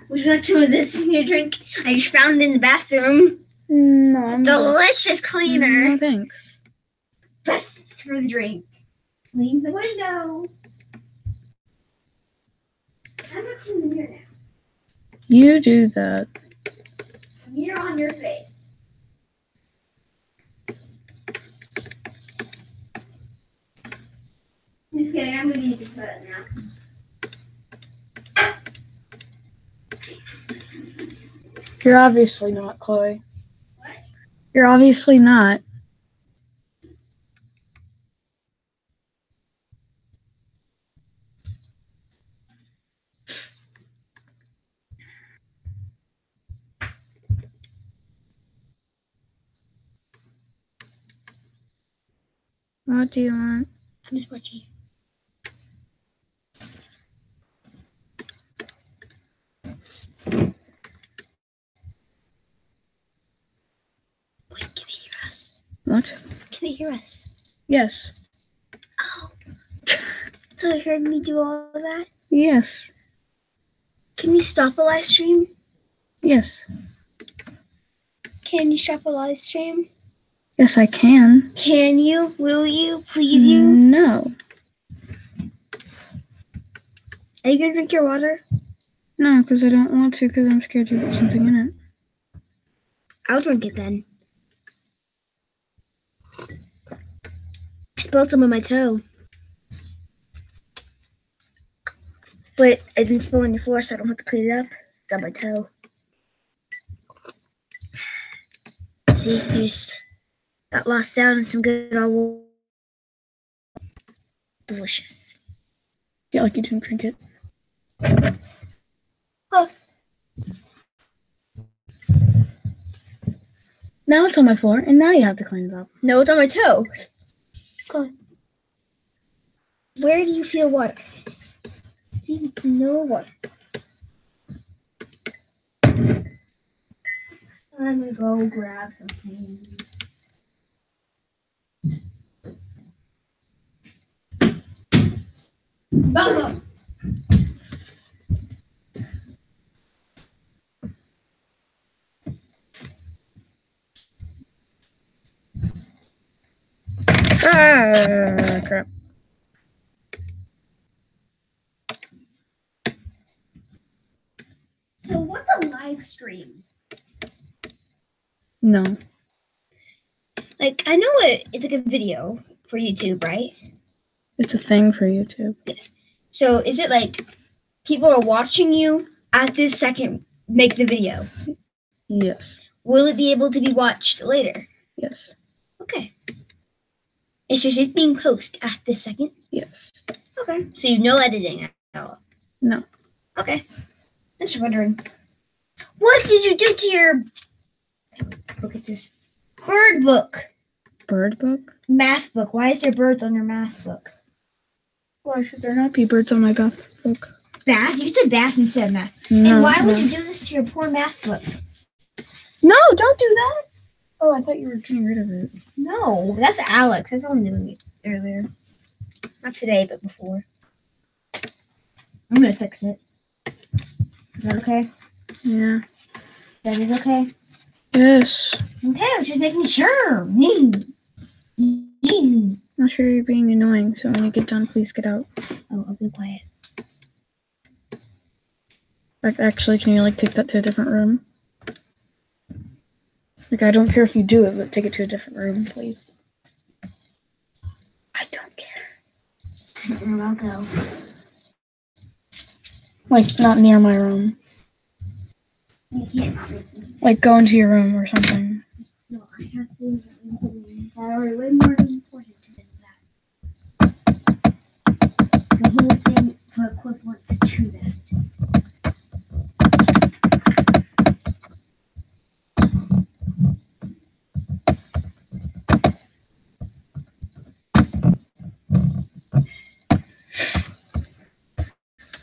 would you like some of this in your drink? I just found it in the bathroom. No, I'm delicious cleaner. No, thanks. Best for the drink. Clean the window. I'm not cleaning the mirror now. You do that. Mirror on your face. Just kidding, I'm gonna use the toilet now. You're obviously not, Chloe. What? You're obviously not. What do you want? I'm just watching. Wait, can he hear us? What? Can he hear us? Yes. Oh. So he heard me do all of that? Yes. Can you stop a live stream? Yes. Can you stop a live stream? Yes, I can. Can you? Will you? Please you? No. Are you gonna drink your water? No, because I don't want to, because I'm scared you put something in it. I'll drink it then. I spilled some on my toe. But I didn't spill on your floor, so I don't have to clean it up. It's on my toe. See, here's got lost down in some good old delicious. Yeah, like you didn't drink it. Oh. Now it's on my floor, and now you have to clean it up. No, it's on my toe. Go on. Where do you feel water? See, no water. I'm gonna go grab something. Bumble! Ah, crap. So what's a live stream? No. Like, I know it's like a video for YouTube, right? It's a thing for YouTube. Yes. So is it like people are watching you at this second make the video? Yes. Will it be able to be watched later? Yes. Okay. It's just being posted at this second? Yes. Okay. So you no editing at all? No. Okay. I'm just wondering. What did you do to your... Look at this. Bird book. Bird book? Math book. Why is there birds on your math book? Why should there not be birds on my bath book? Bath? You said bath instead of math. No, and why no. would you do this to your poor math book? No, don't do that. Oh, I thought you were getting rid of it. No, that's Alex. That's all I'm doing it earlier. Not today, but before. I'm gonna fix it. Is that okay? Yeah. That is okay? Yes. Okay, I was just making sure. I'm sure you're being annoying, so when you get done, please get out. Oh, I'll be quiet. Like, actually, can you, like, take that to a different room? Like, I don't care if you do it, but take it to a different room, please. I don't care. I'll go. Like, not near my room. You can't. Like, go into your room or something. No, I have things that are way more important than that. The whole thing equivalents to that.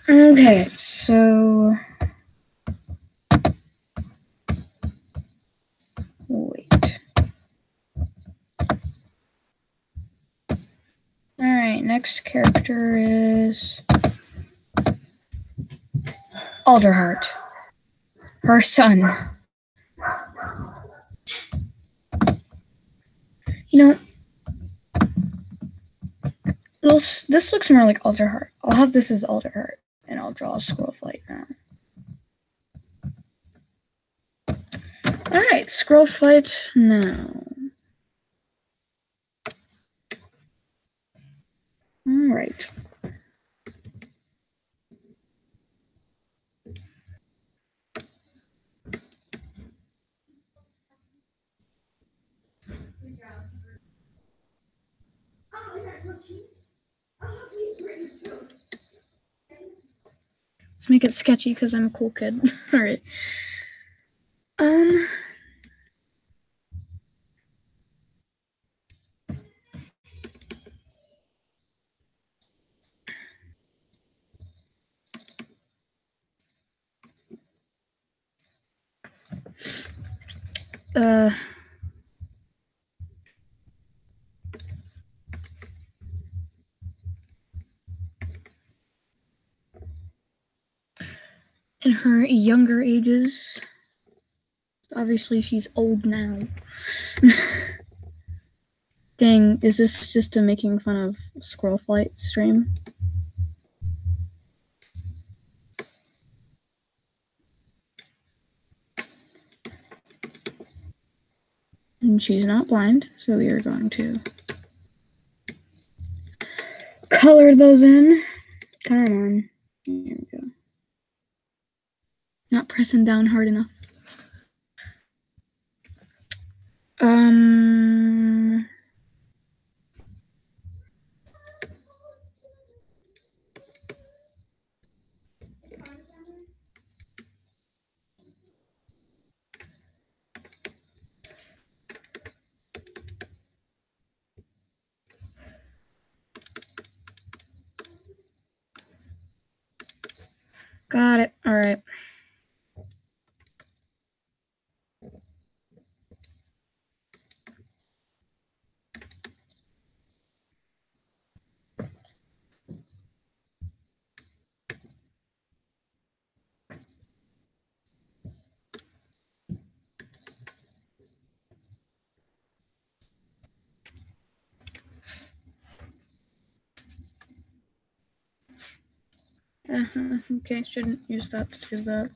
Okay, so... Wait. Alright, next character is... Alderheart. Her son. You know... This looks more like Alderheart. I'll have this as Alderheart, and I'll draw a Squirrelflight now. Alright, Squirrelflight now. Alright. Let's make it sketchy because I'm a cool kid. Alright. in her younger ages. Obviously, she's old now. Dang, is this just a making fun of Squirrelflight stream? And she's not blind, so we are going to color those in. Come on. Here we go. Not pressing down hard enough. Got it. All right. Okay, shouldn't use that to do that.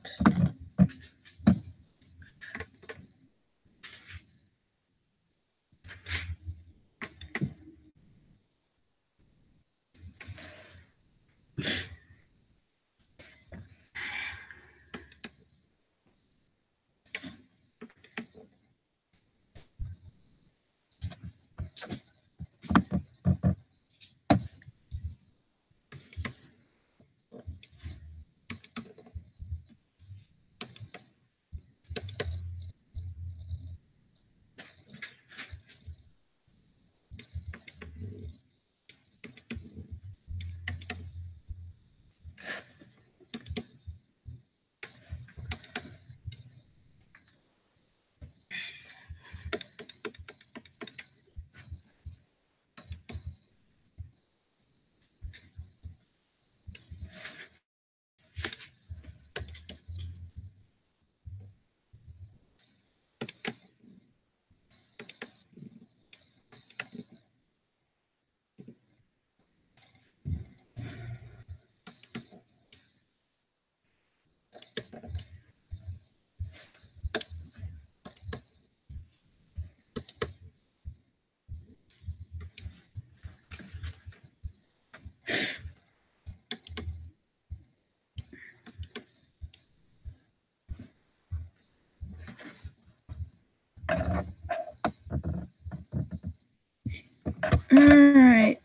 Alright.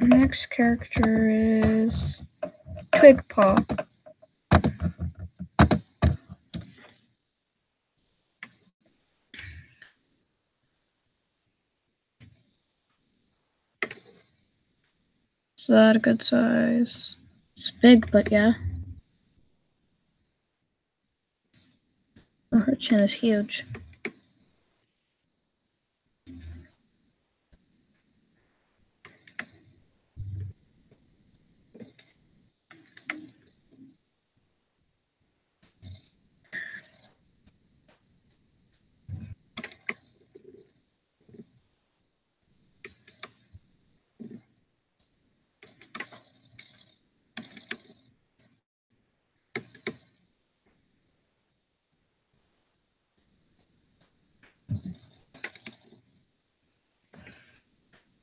Next character is Twigpaw. Is that a good size? It's big, but yeah. Oh, her chin is huge.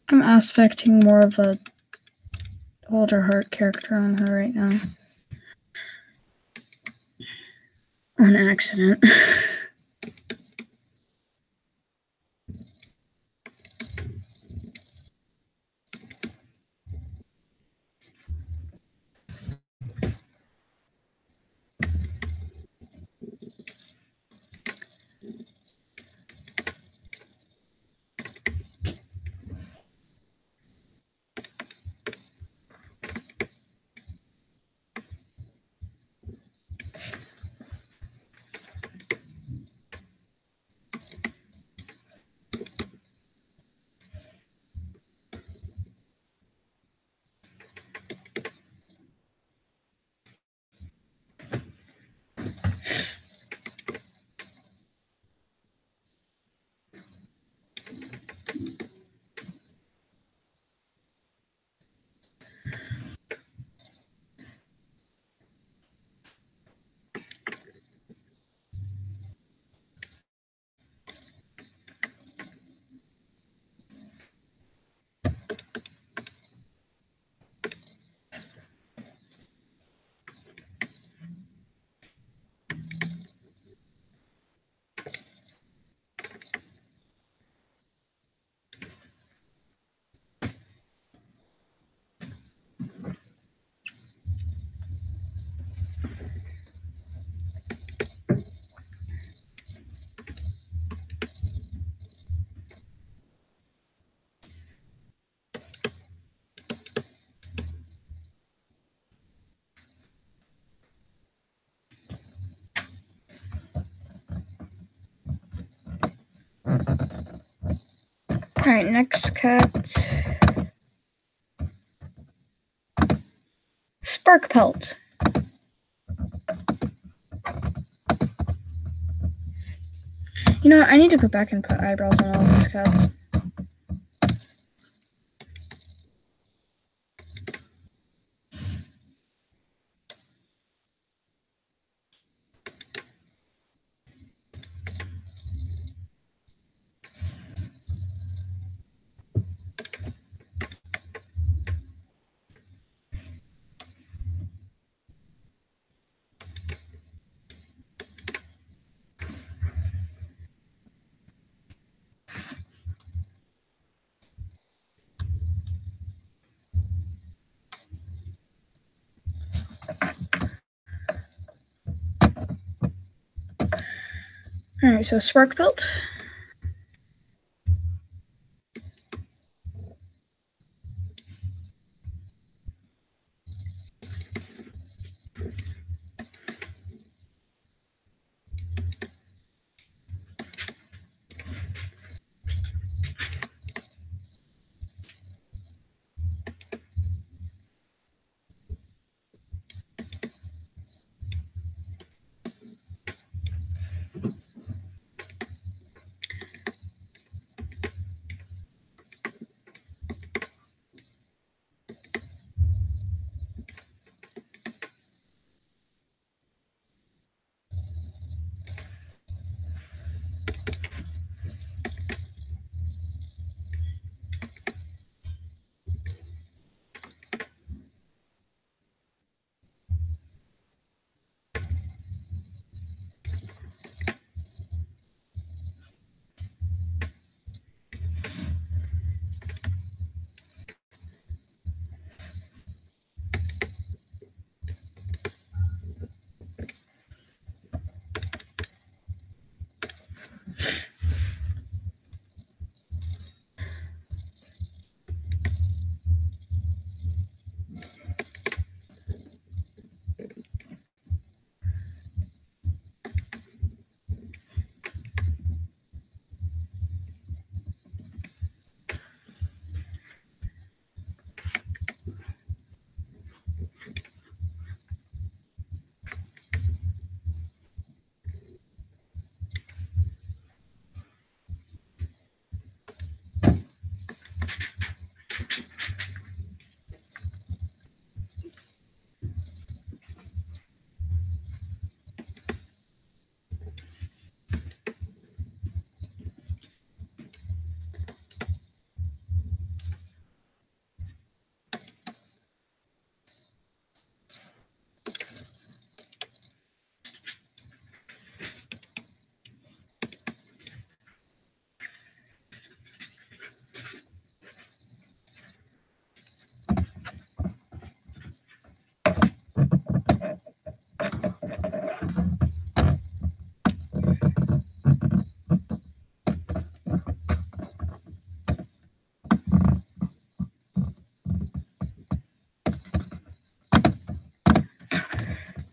I'm aspecting more of a Alderheart character on her right now. On accident. Alright, next cat. Sparkpelt. You know what? I need to go back and put eyebrows on all of these cats. Alright, so Sparkpelt.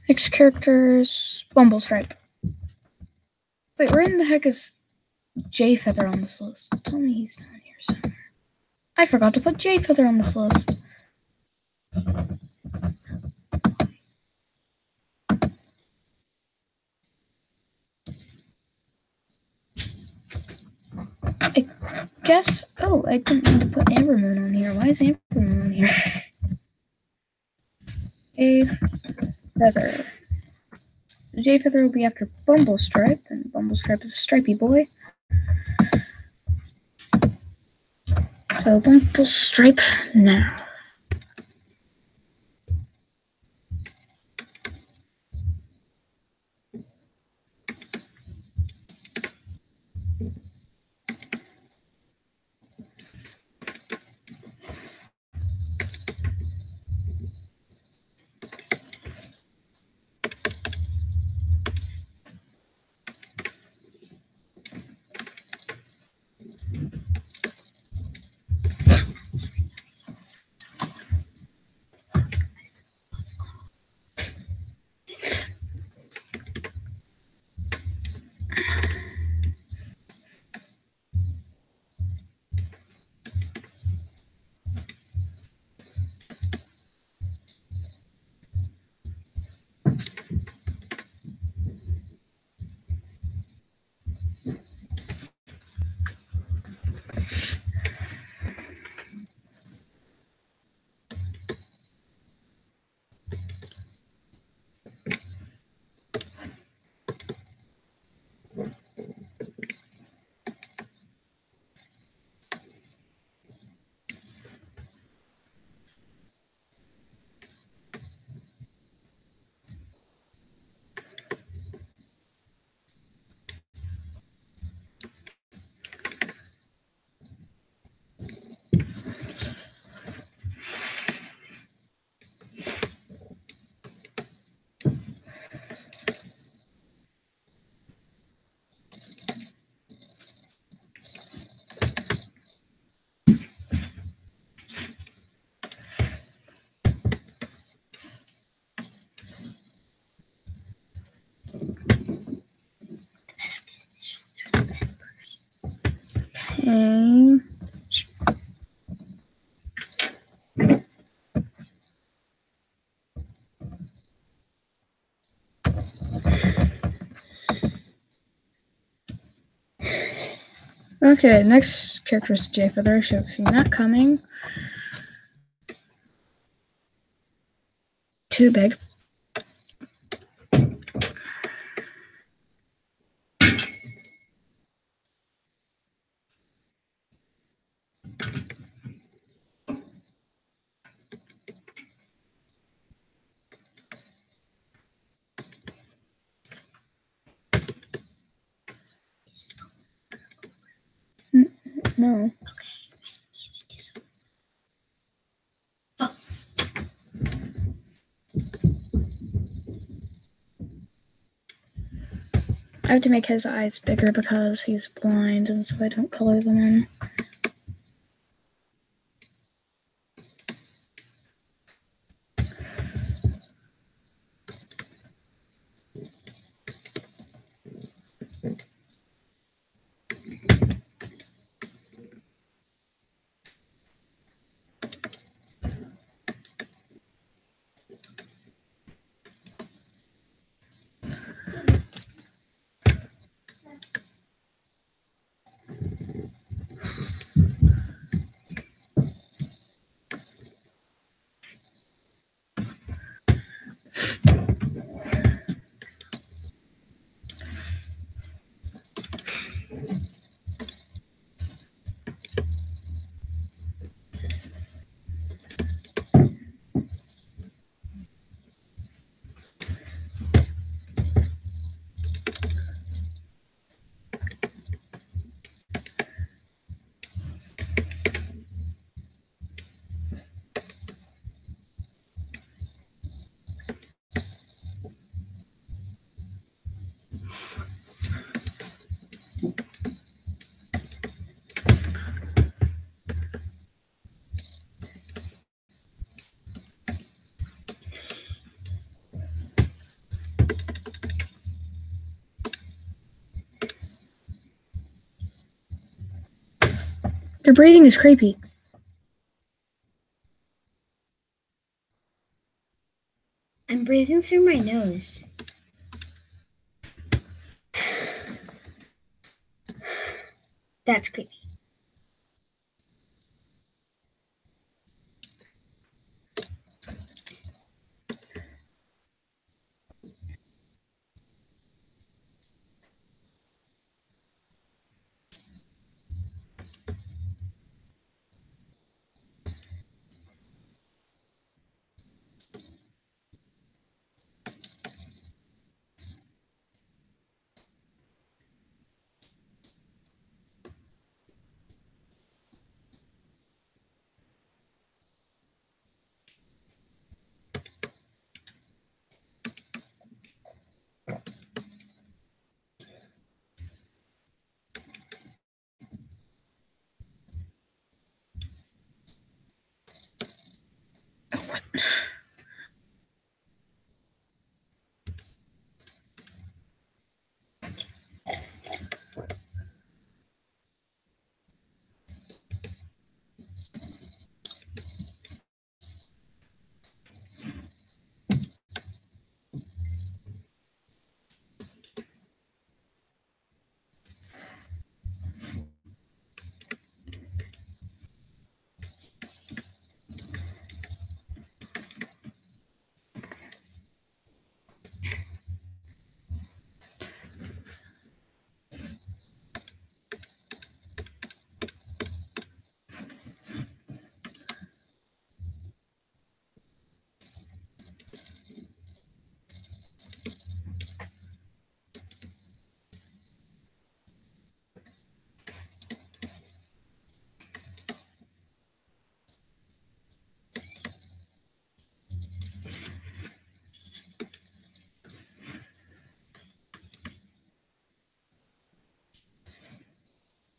Next character is Bumblestripe. Wait, where in the heck is J Feather on this list? Tell me he's not here somewhere. I forgot to put J Feather on this list. I guess. Oh, I didn't need to put Ambermoon on here. Why is Ambermoon on here? J Feather. J Feather will be after Bumblestripe, and Bumblestripe is a stripy boy. So Bumblestripe now. Okay. Okay, next character is Jay Feather. Should have seen that coming. Too big. No. I have to make his eyes bigger because he's blind, and so I don't color them in. Your breathing is creepy. I'm breathing through my nose. That's creepy.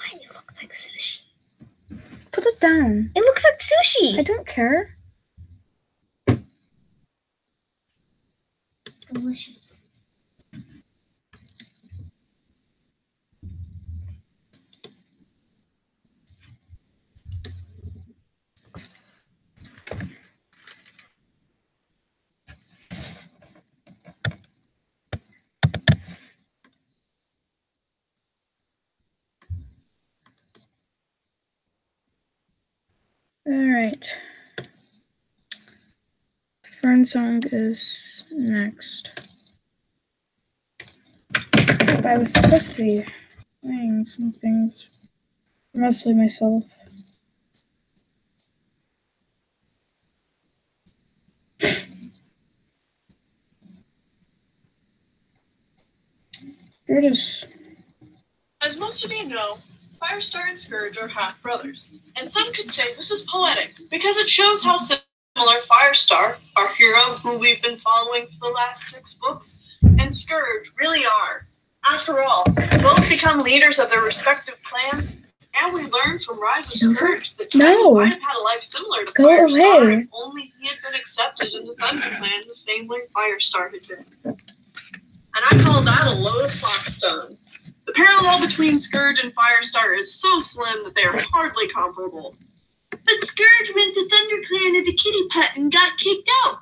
Why do you look like sushi? Put it down. It looks like sushi. I don't care. Delicious. Alright. Fernsong is next. I was supposed to be playing some things. Mostly myself. Here it is. As most of you know, Firestar and Scourge are half-brothers, and some could say this is poetic because it shows how similar Firestar, our hero who we've been following for the last 6 books, and Scourge really are. After all, both become leaders of their respective clans, and we learn from Rise of Scourge that Tiny might have had a life similar to Firestar if only he had been accepted in the ThunderClan the same way Firestar had been. And I call that a load of clockstone. The parallel between Scourge and Firestar is so slim that they are hardly comparable. But Scourge went to ThunderClan as a kitty pet and got kicked out.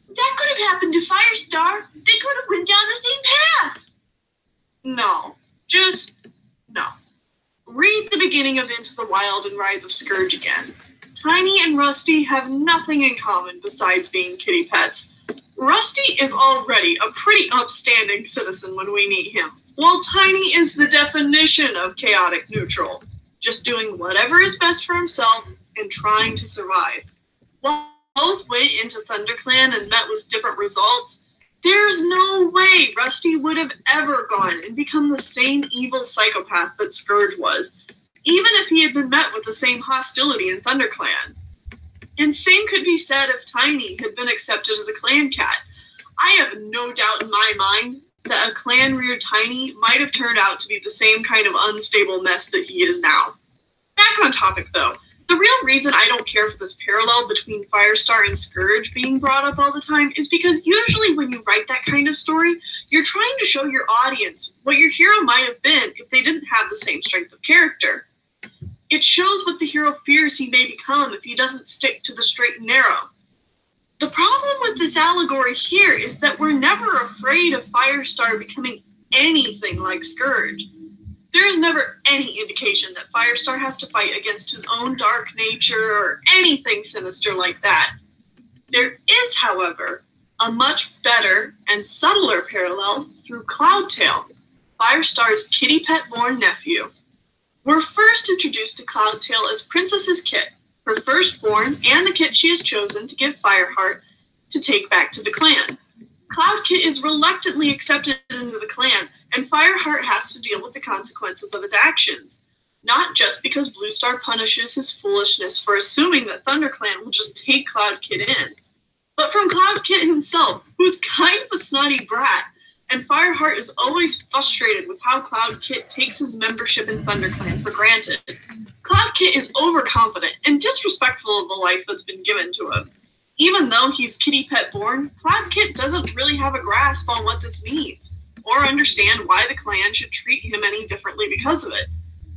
That could have happened to Firestar. They could have went down the same path. No. Just no. Read the beginning of Into the Wild and Rise of Scourge again. Tiny and Rusty have nothing in common besides being kitty pets. Rusty is already a pretty upstanding citizen when we meet him, while Tiny is the definition of chaotic neutral, just doing whatever is best for himself and trying to survive. While both went into ThunderClan and met with different results, there's no way Rusty would have ever gone and become the same evil psychopath that Scourge was, even if he had been met with the same hostility in ThunderClan. And same could be said if Tiny had been accepted as a clan cat. I have no doubt in my mind that a clan-reared Tiny might have turned out to be the same kind of unstable mess that he is now. Back on topic, though. The real reason I don't care for this parallel between Firestar and Scourge being brought up all the time is because usually when you write that kind of story, you're trying to show your audience what your hero might have been if they didn't have the same strength of character. It shows what the hero fears he may become if he doesn't stick to the straight and narrow. The problem with this allegory here is that we're never afraid of Firestar becoming anything like Scourge. There is never any indication that Firestar has to fight against his own dark nature or anything sinister like that. There is, however, a much better and subtler parallel through Cloudtail, Firestar's kitty pet-born nephew. We're first introduced to Cloudtail as Princess's kit, her firstborn and the kit she has chosen to give Fireheart to take back to the clan. Cloudkit is reluctantly accepted into the clan, and Fireheart has to deal with the consequences of his actions. Not just because Bluestar punishes his foolishness for assuming that ThunderClan will just take Cloudkit in, but from Cloudkit himself, who's kind of a snotty brat, and Fireheart is always frustrated with how Cloudkit takes his membership in ThunderClan for granted. Cloudkit is overconfident and disrespectful of the life that's been given to him. Even though he's kitty pet born, Cloudkit doesn't really have a grasp on what this means, or understand why the clan should treat him any differently because of it.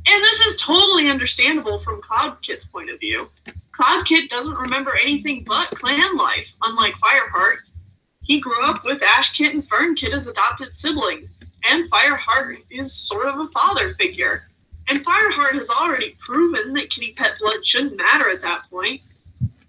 And this is totally understandable from Cloudkit's point of view. Cloudkit doesn't remember anything but clan life, unlike Fireheart. He grew up with Ashkit and Fernkit as adopted siblings, and Fireheart is sort of a father figure. And Fireheart has already proven that kitty pet blood shouldn't matter at that point.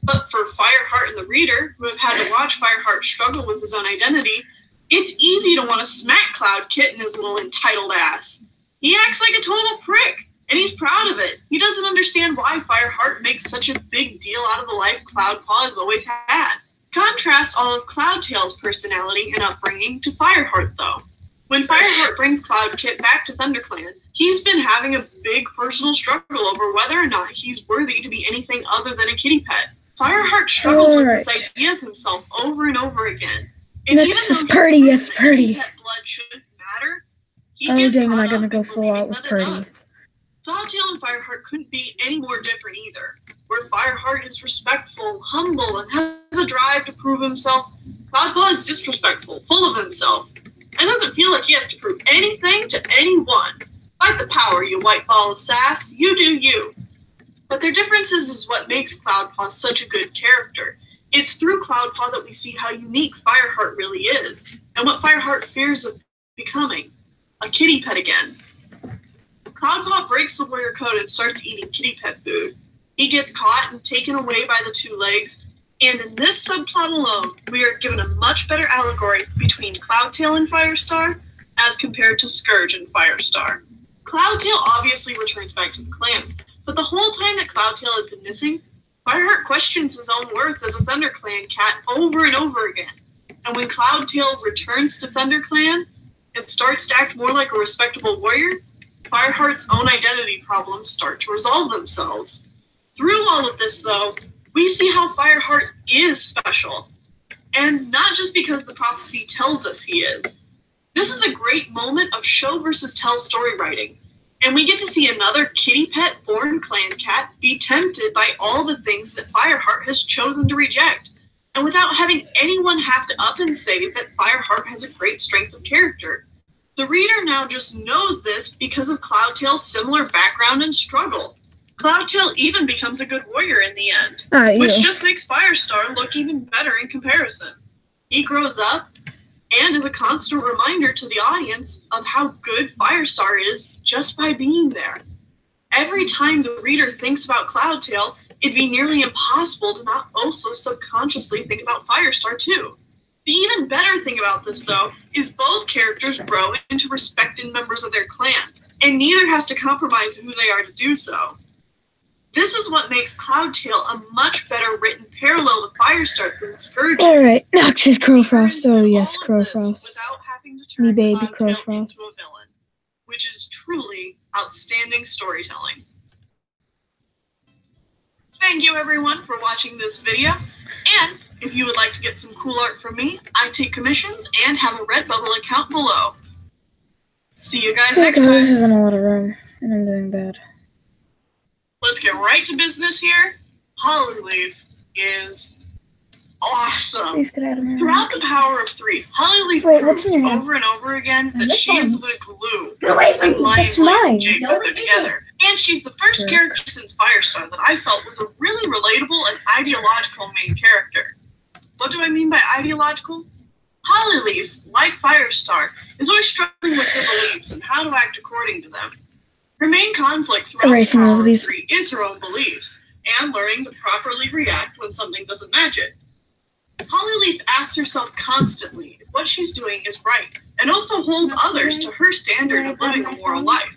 But for Fireheart and the reader, who have had to watch Fireheart struggle with his own identity, it's easy to want to smack Cloudkit in his little entitled ass. He acts like a total prick, and he's proud of it. He doesn't understand why Fireheart makes such a big deal out of the life Cloudpaw has always had. Contrast all of Cloudtail's personality and upbringing to Fireheart, though. When Fireheart brings Cloudkit back to ThunderClan, he's been having a big personal struggle over whether or not he's worthy to be anything other than a kitty pet. Fireheart struggles with this idea of himself over and over again. And Next is Purdy, yes, Purdy. Pet blood shouldn't matter, Oh dang, am I gonna go full out with Purdy? Cloudtail and Fireheart couldn't be any more different either. Where Fireheart is respectful, humble, and has a drive to prove himself, Cloudpaw is disrespectful, full of himself, and doesn't feel like he has to prove anything to anyone. Fight the power, you white ball of sass. You do you. But their differences is what makes Cloudpaw such a good character. It's through Cloudpaw that we see how unique Fireheart really is, and what Fireheart fears of becoming. A kitty pet again. Cloudpaw breaks the warrior code and starts eating kitty pet food. He gets caught and taken away by the two legs, and in this subplot alone, we are given a much better allegory between Cloudtail and Firestar as compared to Scourge and Firestar. Cloudtail obviously returns back to the clans, but the whole time that Cloudtail has been missing, Fireheart questions his own worth as a ThunderClan cat over and over again. And when Cloudtail returns to ThunderClan and starts to act more like a respectable warrior, Fireheart's own identity problems start to resolve themselves. Through all of this, though, we see how Fireheart is special. And not just because the prophecy tells us he is. This is a great moment of show versus tell story writing. And we get to see another kitty pet born clan cat be tempted by all the things that Fireheart has chosen to reject. And without having anyone have to up and say that Fireheart has a great strength of character. The reader now just knows this because of Cloudtail's similar background and struggle. Cloudtail even becomes a good warrior in the end, which just makes Firestar look even better in comparison. He grows up and is a constant reminder to the audience of how good Firestar is just by being there. Every time the reader thinks about Cloudtail, it'd be nearly impossible to not also subconsciously think about Firestar too. The even better thing about this, though, is both characters grow into respected members of their clan, and neither has to compromise who they are to do so. This is what makes Cloudtail a much better written parallel to Firestar than Scourge. Alright, next is Crowfrost. Oh yes, Crowfrost. Without having to turn Me baby Cloudtail Crowfrost. into a villain, which is truly outstanding storytelling. Thank you everyone for watching this video, and if you would like to get some cool art from me, I take commissions and have a Redbubble account below. See you guys next time. This isn't a lot of room, and I'm doing bad. Let's get right to business here. Hollyleaf is awesome. Please get out of my Throughout the power of 3, Hollyleaf proves over and over again that she is the glue that Lion and Jake put together. And she's the first character since Firestar that I felt was a really relatable and ideological main character. What do I mean by ideological? Hollyleaf, like Firestar, is always struggling with her beliefs and how to act according to them. Her main conflict throughout the Power of 3 is her own beliefs, and learning to properly react when something doesn't match it. Hollyleaf asks herself constantly if what she's doing is right, and also holds others to her standard of living a moral life.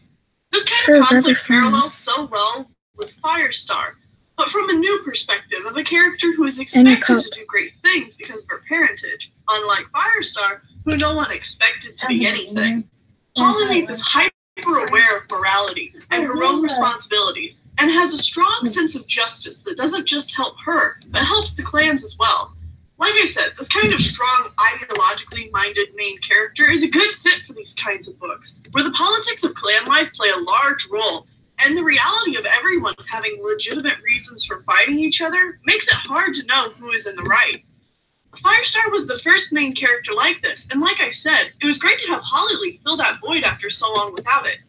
This kind of conflict parallels so well with Firestar, but from a new perspective of a character who is expected to do great things because of her parentage, unlike Firestar, who no one expected to be anything. Hollyleaf is hyper-aware of morality and her own responsibilities, and has a strong sense of justice that doesn't just help her, but helps the clans as well. Like I said, this kind of strong, ideologically minded main character is a good fit for these kinds of books, where the politics of clan life play a large role, and the reality of everyone having legitimate reasons for fighting each other makes it hard to know who is in the right. Firestar was the first main character like this, and like I said, it was great to have Hollyleaf fill that void after so long without it.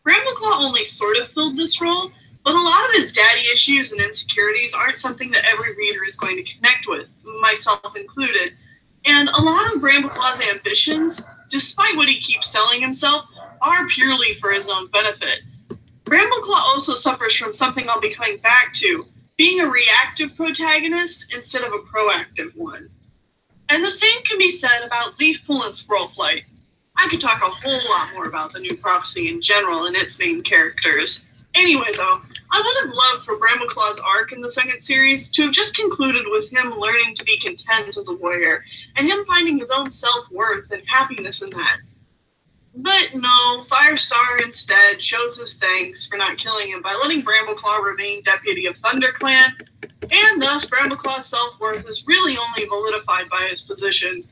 Brambleclaw only sort of filled this role, but a lot of his daddy issues and insecurities aren't something that every reader is going to connect with, myself included. And a lot of Brambleclaw's ambitions, despite what he keeps telling himself, are purely for his own benefit. Brambleclaw also suffers from something I'll be coming back to, being a reactive protagonist instead of a proactive one. And the same can be said about Leafpool and Squirrelflight. I could talk a whole lot more about the new prophecy in general and its main characters. Anyway, though, I would have loved for Brambleclaw's arc in the second series to have just concluded with him learning to be content as a warrior, and him finding his own self-worth and happiness in that. But no, Firestar instead shows his thanks for not killing him by letting Brambleclaw remain deputy of ThunderClan, and thus Brambleclaw's self-worth is really only validified by his position.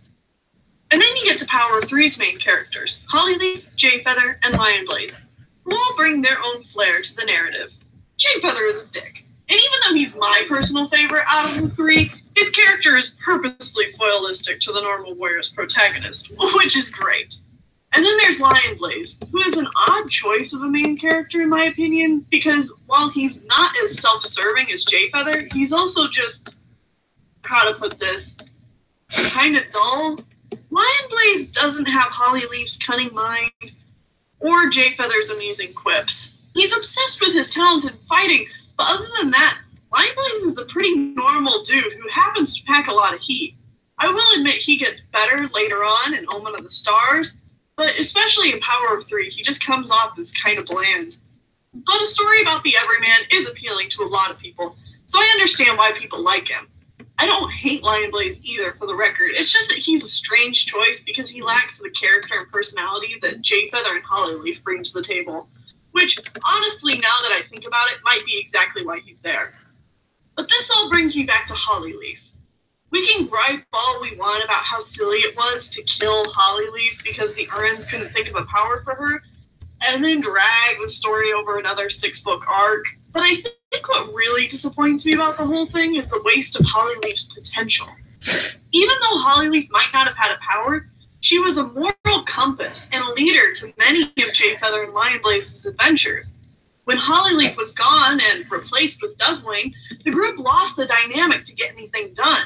And then you get to Power of 3's main characters, Hollyleaf, Jayfeather, and Lionblaze, who all bring their own flair to the narrative. Jayfeather is a dick, and even though he's my personal favorite out of the 3, his character is purposefully foilistic to the normal warrior's protagonist, which is great. And then there's Lionblaze, who is an odd choice of a main character in my opinion, because while he's not as self-serving as Jayfeather, he's also just, how to put this, kind of dull. Lionblaze doesn't have Hollyleaf's cunning mind, or Jayfeather's amusing quips. He's obsessed with his talent in fighting, But other than that, Lineblaze is a pretty normal dude who happens to pack a lot of heat. I will admit he gets better later on in Omen of the Stars, but especially in Power of Three, he just comes off as kind of bland. But a story about the Everyman is appealing to a lot of people, so I understand why people like him. I don't hate Lineblaze either, for the record. It's just that he's a strange choice because he lacks the character and personality that Jayfeather and Hollyleaf bring to the table. Which, honestly, now that I think about it, might be exactly why he's there. But this all brings me back to Hollyleaf. We can gripe all we want about how silly it was to kill Hollyleaf because the Urans couldn't think of a power for her, and then drag the story over another 6-book arc. But I think what really disappoints me about the whole thing is the waste of Hollyleaf's potential. Even though Hollyleaf might not have had a power, she was a moral compass and a leader to many of Jayfeather and Lineblaze's adventures. When Hollyleaf was gone and replaced with Dovewing, the group lost the dynamic to get anything done.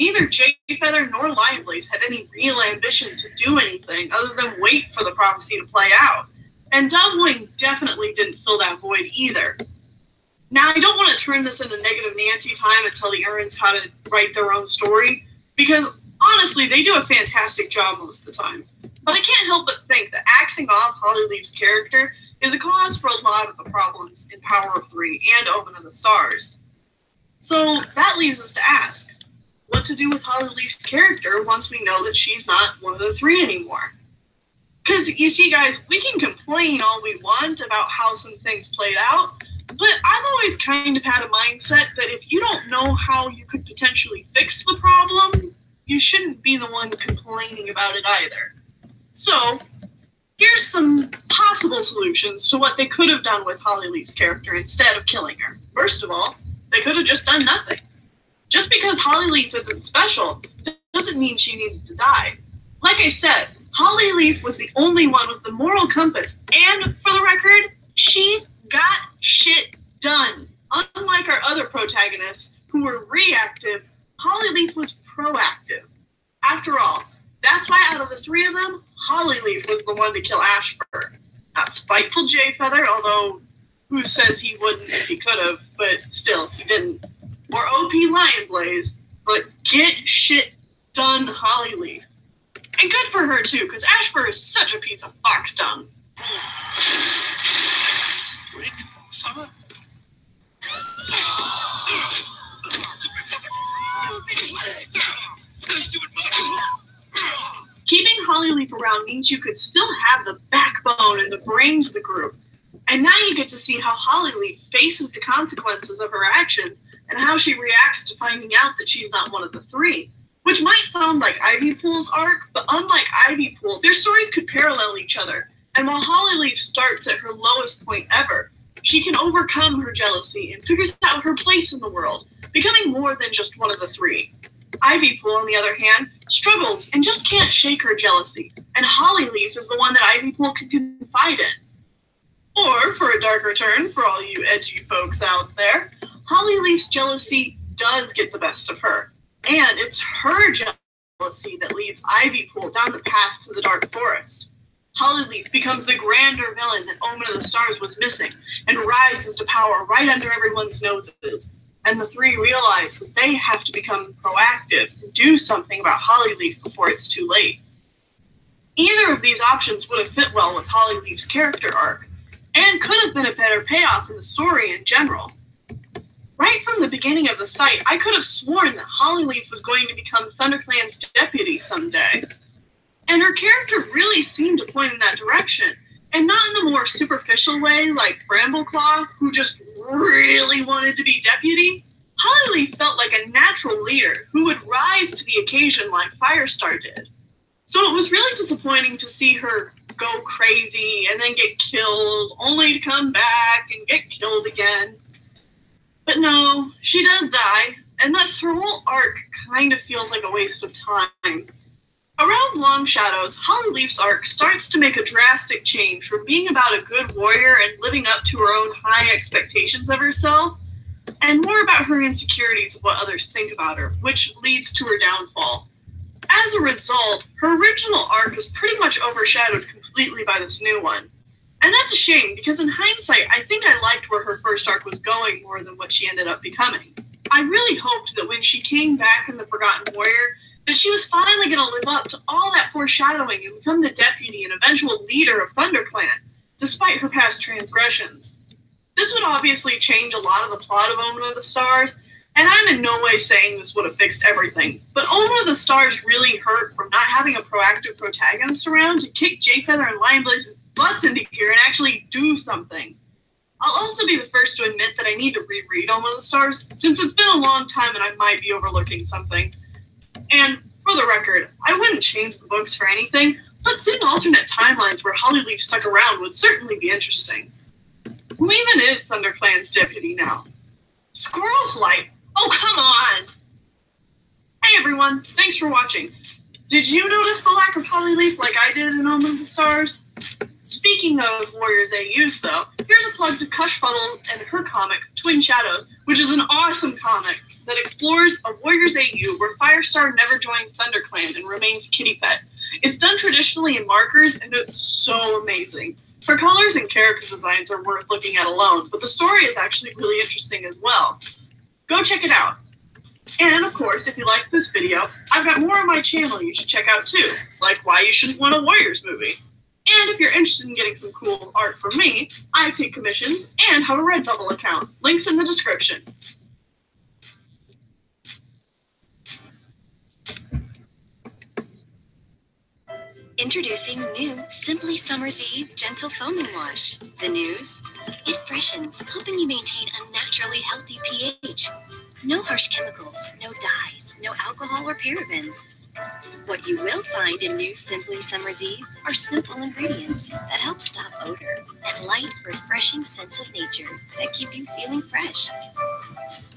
Neither Jayfeather nor Lineblaze had any real ambition to do anything other than wait for the prophecy to play out. And Dovewing definitely didn't fill that void either. Now, I don't want to turn this into Negative Nancy time and tell the Urans how to write their own story, because honestly, they do a fantastic job most of the time. But I can't help but think that axing off Hollyleaf's character is a cause for a lot of the problems in Power of Three and Omen of the Stars. So that leaves us to ask, what to do with Hollyleaf's character once we know that she's not one of the three anymore? Because, you see, guys, we can complain all we want about how some things played out, but I've always kind of had a mindset that if you don't know how you could potentially fix the problem, you shouldn't be the one complaining about it either. So, here's some possible solutions to what they could have done with Hollyleaf's character instead of killing her. First of all, they could have just done nothing. Just because Hollyleaf isn't special doesn't mean she needed to die. Like I said, Hollyleaf was the only one with the moral compass, and for the record, she got shit done. Unlike our other protagonists, who were reactive, Hollyleaf was proactive. After all, that's why out of the three of them, Hollyleaf was the one to kill Ashfur. Not spiteful Jayfeather, although who says he wouldn't if he could have, but still, he didn't. Or OP Lineblaze, but get shit done Hollyleaf. And good for her too, because Ashfur is such a piece of fox dung. Keeping Hollyleaf around means you could still have the backbone and the brains of the group. And now you get to see how Hollyleaf faces the consequences of her actions and how she reacts to finding out that she's not one of the three. Which might sound like Ivypool's arc, but unlike Ivypool, their stories could parallel each other. And while Hollyleaf starts at her lowest point ever, she can overcome her jealousy and figures out her place in the world, becoming more than just one of the three. Ivypool, on the other hand, struggles and just can't shake her jealousy, and Hollyleaf is the one that Ivypool can confide in. Or, for a darker turn, for all you edgy folks out there, Hollyleaf's jealousy does get the best of her. And it's her jealousy that leads Ivypool down the path to the Dark Forest. Hollyleaf becomes the grander villain that Omen of the Stars was missing, and rises to power right under everyone's noses. And the three realize that they have to become proactive and do something about Hollyleaf before it's too late. Either of these options would have fit well with Hollyleaf's character arc, and could have been a better payoff in the story in general. Right from the beginning of the site, I could have sworn that Hollyleaf was going to become ThunderClan's deputy someday. And her character really seemed to point in that direction, and not in the more superficial way like Brambleclaw, who just really wanted to be deputy. Hollyleaf felt like a natural leader who would rise to the occasion like Firestar did. So it was really disappointing to see her go crazy and then get killed, only to come back and get killed again. But no, she does die, and thus her whole arc kind of feels like a waste of time. Around Long Shadows, Hollyleaf's arc starts to make a drastic change from being about a good warrior and living up to her own high expectations of herself, and more about her insecurities of what others think about her, which leads to her downfall. As a result, her original arc is pretty much overshadowed completely by this new one. And that's a shame, because in hindsight, I think I liked where her first arc was going more than what she ended up becoming. I really hoped that when she came back in The Forgotten Warrior, that she was finally going to live up to all that foreshadowing and become the deputy and eventual leader of ThunderClan, despite her past transgressions. This would obviously change a lot of the plot of Omen of the Stars, and I'm in no way saying this would have fixed everything, but Omen of the Stars really hurt from not having a proactive protagonist around to kick Jayfeather and Lionblaze's butts into gear and actually do something. I'll also be the first to admit that I need to reread Omen of the Stars, since it's been a long time and I might be overlooking something. And for the record, I wouldn't change the books for anything, but seeing alternate timelines where Hollyleaf stuck around would certainly be interesting. Who even is ThunderClan's deputy now? Squirrelflight? Oh, come on! Hey everyone, thanks for watching. Did you notice the lack of Hollyleaf like I did in Omen of the Stars? Speaking of Warriors AUs, though, here's a plug to Cushfuddle and her comic, Twin Shadows, which is an awesome comic that explores a Warriors AU where Firestar never joins ThunderClan and remains kitty pet. It's done traditionally in markers, and it's so amazing. Her colors and character designs are worth looking at alone, but the story is actually really interesting as well. Go check it out. And of course, if you like this video, I've got more on my channel you should check out too, like why you shouldn't want a Warriors movie. And if you're interested in getting some cool art from me, I take commissions and have a Redbubble account. Links in the description. Introducing new Simply Summer's Eve Gentle Foaming Wash. The news? It freshens, helping you maintain a naturally healthy pH. No harsh chemicals, no dyes, no alcohol or parabens. What you will find in new Simply Summer's Eve are simple ingredients that help stop odor and light, refreshing scents of nature that keep you feeling fresh.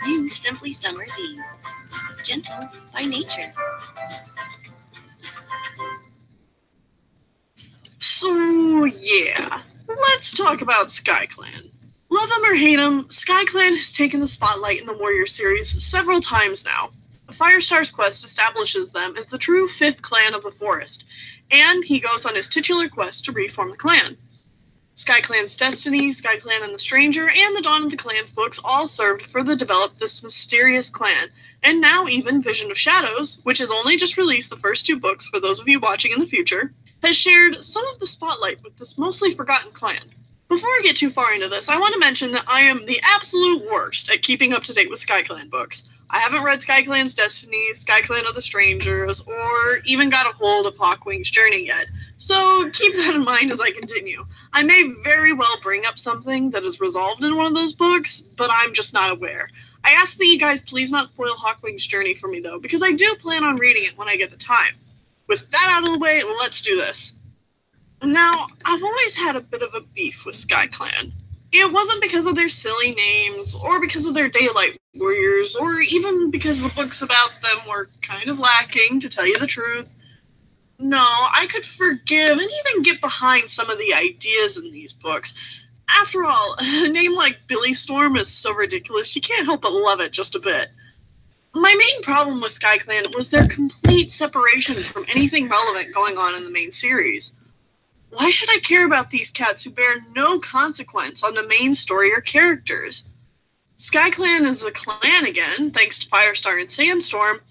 New Simply Summer's Eve. Gentle by nature. So, yeah, let's talk about SkyClan. Love them or hate them, SkyClan has taken the spotlight in the Warrior series several times now. Firestar's quest establishes them as the true 5th clan of the forest, and he goes on his titular quest to reform the clan. SkyClan's Destiny, SkyClan and the Stranger, and the Dawn of the Clans books all served to further develop this mysterious clan, and now even Vision of Shadows, which has only just released the first 2 books for those of you watching in the future, has shared some of the spotlight with this mostly forgotten clan. Before I get too far into this, I want to mention that I am the absolute worst at keeping up to date with SkyClan books. I haven't read SkyClan's Destiny, SkyClan of the Strangers, or even got a hold of Hawkwing's Journey yet, so keep that in mind as I continue. I may very well bring up something that is resolved in one of those books, but I'm just not aware. I ask that you guys please not spoil Hawkwing's Journey for me though, because I do plan on reading it when I get the time. With that out of the way, let's do this. Now, I've always had a bit of a beef with SkyClan. It wasn't because of their silly names, or because of their Daylight Warriors, or even because the books about them were kind of lacking, to tell you the truth. No, I could forgive and even get behind some of the ideas in these books. After all, a name like Billy Storm is so ridiculous, you can't help but love it just a bit. My main problem with SkyClan was their complete separation from anything relevant going on in the main series. Why should I care about these cats who bear no consequence on the main story or characters? SkyClan is a clan again, thanks to Firestar and Sandstorm,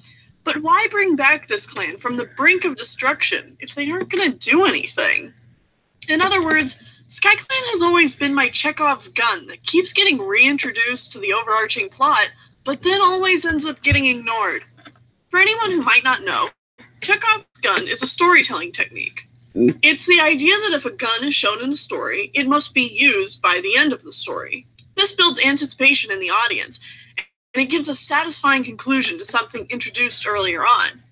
but why bring back this clan from the brink of destruction if they aren't going to do anything? In other words, SkyClan has always been my Chekhov's gun that keeps getting reintroduced to the overarching plot, but then always ends up getting ignored. For anyone who might not know, Chekhov's gun is a storytelling technique. It's the idea that if a gun is shown in a story, it must be used by the end of the story. This builds anticipation in the audience, and it gives a satisfying conclusion to something introduced earlier on.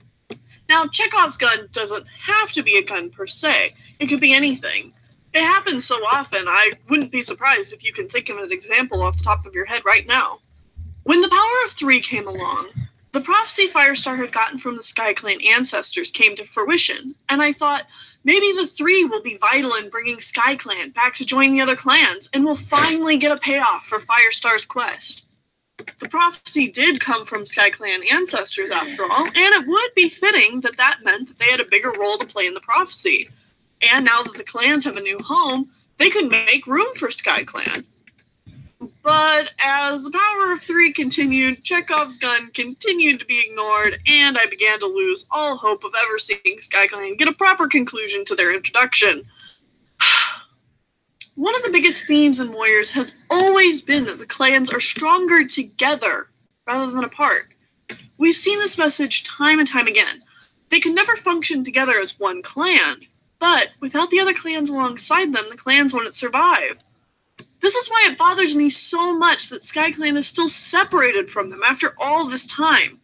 Now, Chekhov's gun doesn't have to be a gun per se. It could be anything. It happens so often, I wouldn't be surprised if you can think of an example off the top of your head right now. When the Power of Three came along, the prophecy Firestar had gotten from the SkyClan ancestors came to fruition, and I thought, maybe the 3 will be vital in bringing SkyClan back to join the other clans, and we'll finally get a payoff for Firestar's quest. The prophecy did come from SkyClan ancestors, after all, and it would be fitting that meant that they had a bigger role to play in the prophecy. And now that the clans have a new home, they could make room for SkyClan. But as the power of 3 continued, Chekhov's gun continued to be ignored, and I began to lose all hope of ever seeing SkyClan get a proper conclusion to their introduction. One of the biggest themes in Warriors has always been that the clans are stronger together rather than apart. We've seen this message time and time again. They can never function together as one clan, but without the other clans alongside them, the clans wouldn't survive. This is why it bothers me so much that SkyClan is still separated from them after all this time.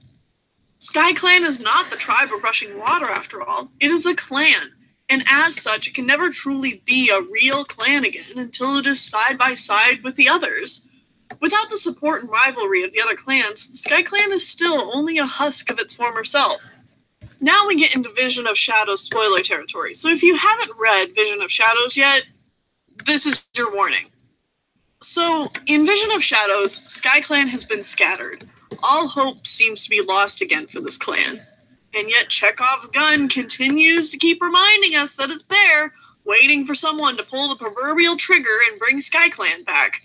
SkyClan is not the tribe of rushing water after all. It is a clan, and as such, it can never truly be a real clan again until it is side by side with the others. Without the support and rivalry of the other clans, SkyClan is still only a husk of its former self. Now we get into Vision of Shadows spoiler territory, so if you haven't read Vision of Shadows yet, this is your warning. So, in Vision of Shadows, SkyClan has been scattered. All hope seems to be lost again for this clan. And yet Chekhov's gun continues to keep reminding us that it's there, waiting for someone to pull the proverbial trigger and bring SkyClan back.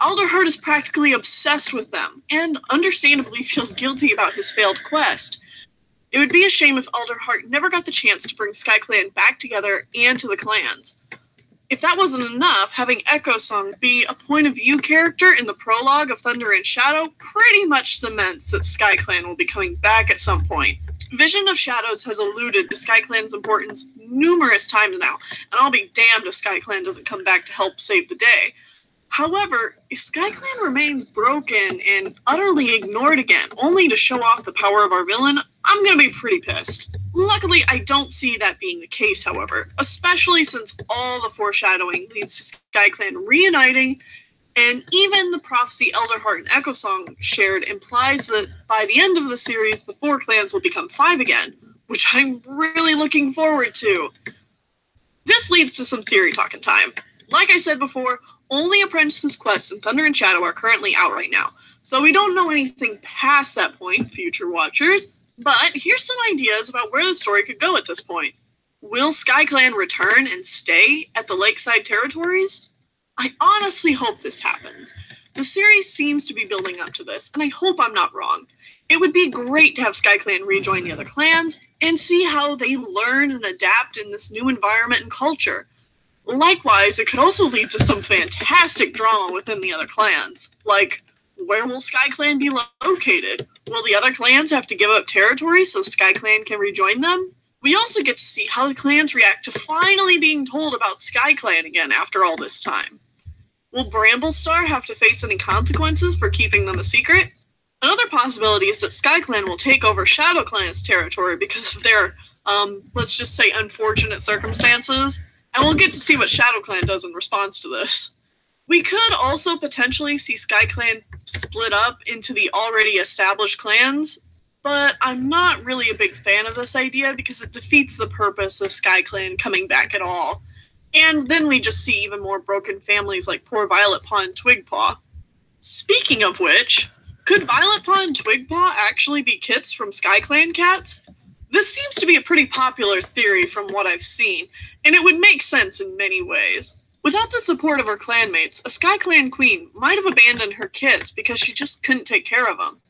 Alderheart is practically obsessed with them, and understandably feels guilty about his failed quest. It would be a shame if Alderheart never got the chance to bring SkyClan back together and to the clans. If that wasn't enough, having Echo Song be a point-of-view character in the prologue of Thunder and Shadow pretty much cements that SkyClan will be coming back at some point. Vision of Shadows has alluded to SkyClan's importance numerous times now, and I'll be damned if SkyClan doesn't come back to help save the day. However, if SkyClan remains broken and utterly ignored again, only to show off the power of our villain, I'm gonna be pretty pissed. Luckily, I don't see that being the case, however, especially since all the foreshadowing leads to SkyClan reuniting, and even the prophecy Alderheart and Echo Song shared implies that by the end of the series, the 4 clans will become 5 again, which I'm really looking forward to. This leads to some theory talking time. Like I said before, only Apprentice's quests in Thunder and Shadow are currently out right now, so we don't know anything past that point, future watchers. But here's some ideas about where the story could go at this point. Will SkyClan return and stay at the Lakeside Territories? I honestly hope this happens. The series seems to be building up to this, and I hope I'm not wrong. It would be great to have SkyClan rejoin the other clans and see how they learn and adapt in this new environment and culture. Likewise, it could also lead to some fantastic drama within the other clans, like, where will SkyClan be located? Will the other clans have to give up territory so SkyClan can rejoin them? We also get to see how the clans react to finally being told about SkyClan again after all this time. Will Bramblestar have to face any consequences for keeping them a secret? Another possibility is that SkyClan will take over ShadowClan's territory because of their, let's just say, unfortunate circumstances, and we'll get to see what ShadowClan does in response to this. We could also potentially see SkyClan split up into the already established clans, but I'm not really a big fan of this idea because it defeats the purpose of SkyClan coming back at all. And then we just see even more broken families like poor Violetpaw and Twigpaw. Speaking of which, could Violetpaw and Twigpaw actually be kits from SkyClan cats? This seems to be a pretty popular theory from what I've seen, and it would make sense in many ways. Without the support of her clanmates, a SkyClan queen might have abandoned her kids because she just couldn't take care of them.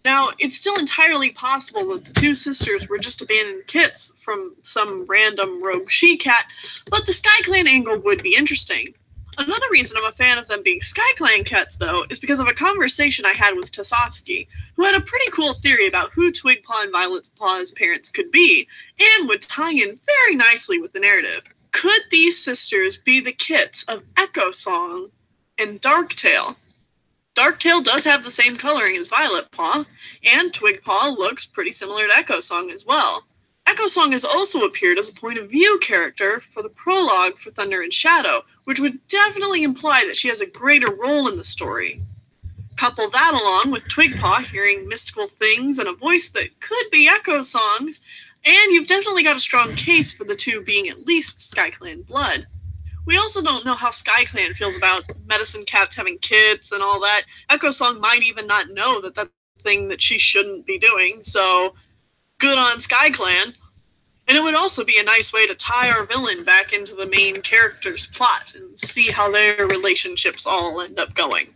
Now, it's still entirely possible that the 2 sisters were just abandoned kits from some random rogue she-cat, but the SkyClan angle would be interesting. Another reason I'm a fan of them being SkyClan cats, though, is because of a conversation I had with Tasovsky, who had a pretty cool theory about who Twigpaw and Violetpaw's parents could be, and would tie in very nicely with the narrative. Could these sisters be the kits of Echo Song and Darktail? Darktail does have the same coloring as Violetpaw, and Twigpaw looks pretty similar to Echo Song as well. Echo Song has also appeared as a point-of-view character for the prologue for Thunder and Shadow, which would definitely imply that she has a greater role in the story. Couple that along with Twigpaw hearing mystical things and a voice that could be Echo Song's, and you've definitely got a strong case for the 2 being at least SkyClan blood. We also don't know how SkyClan feels about medicine cats having kids and all that. Echo Song might even not know that that's a thing that she shouldn't be doing, so good on SkyClan. And it would also be a nice way to tie our villain back into the main character's plot and see how their relationships all end up going.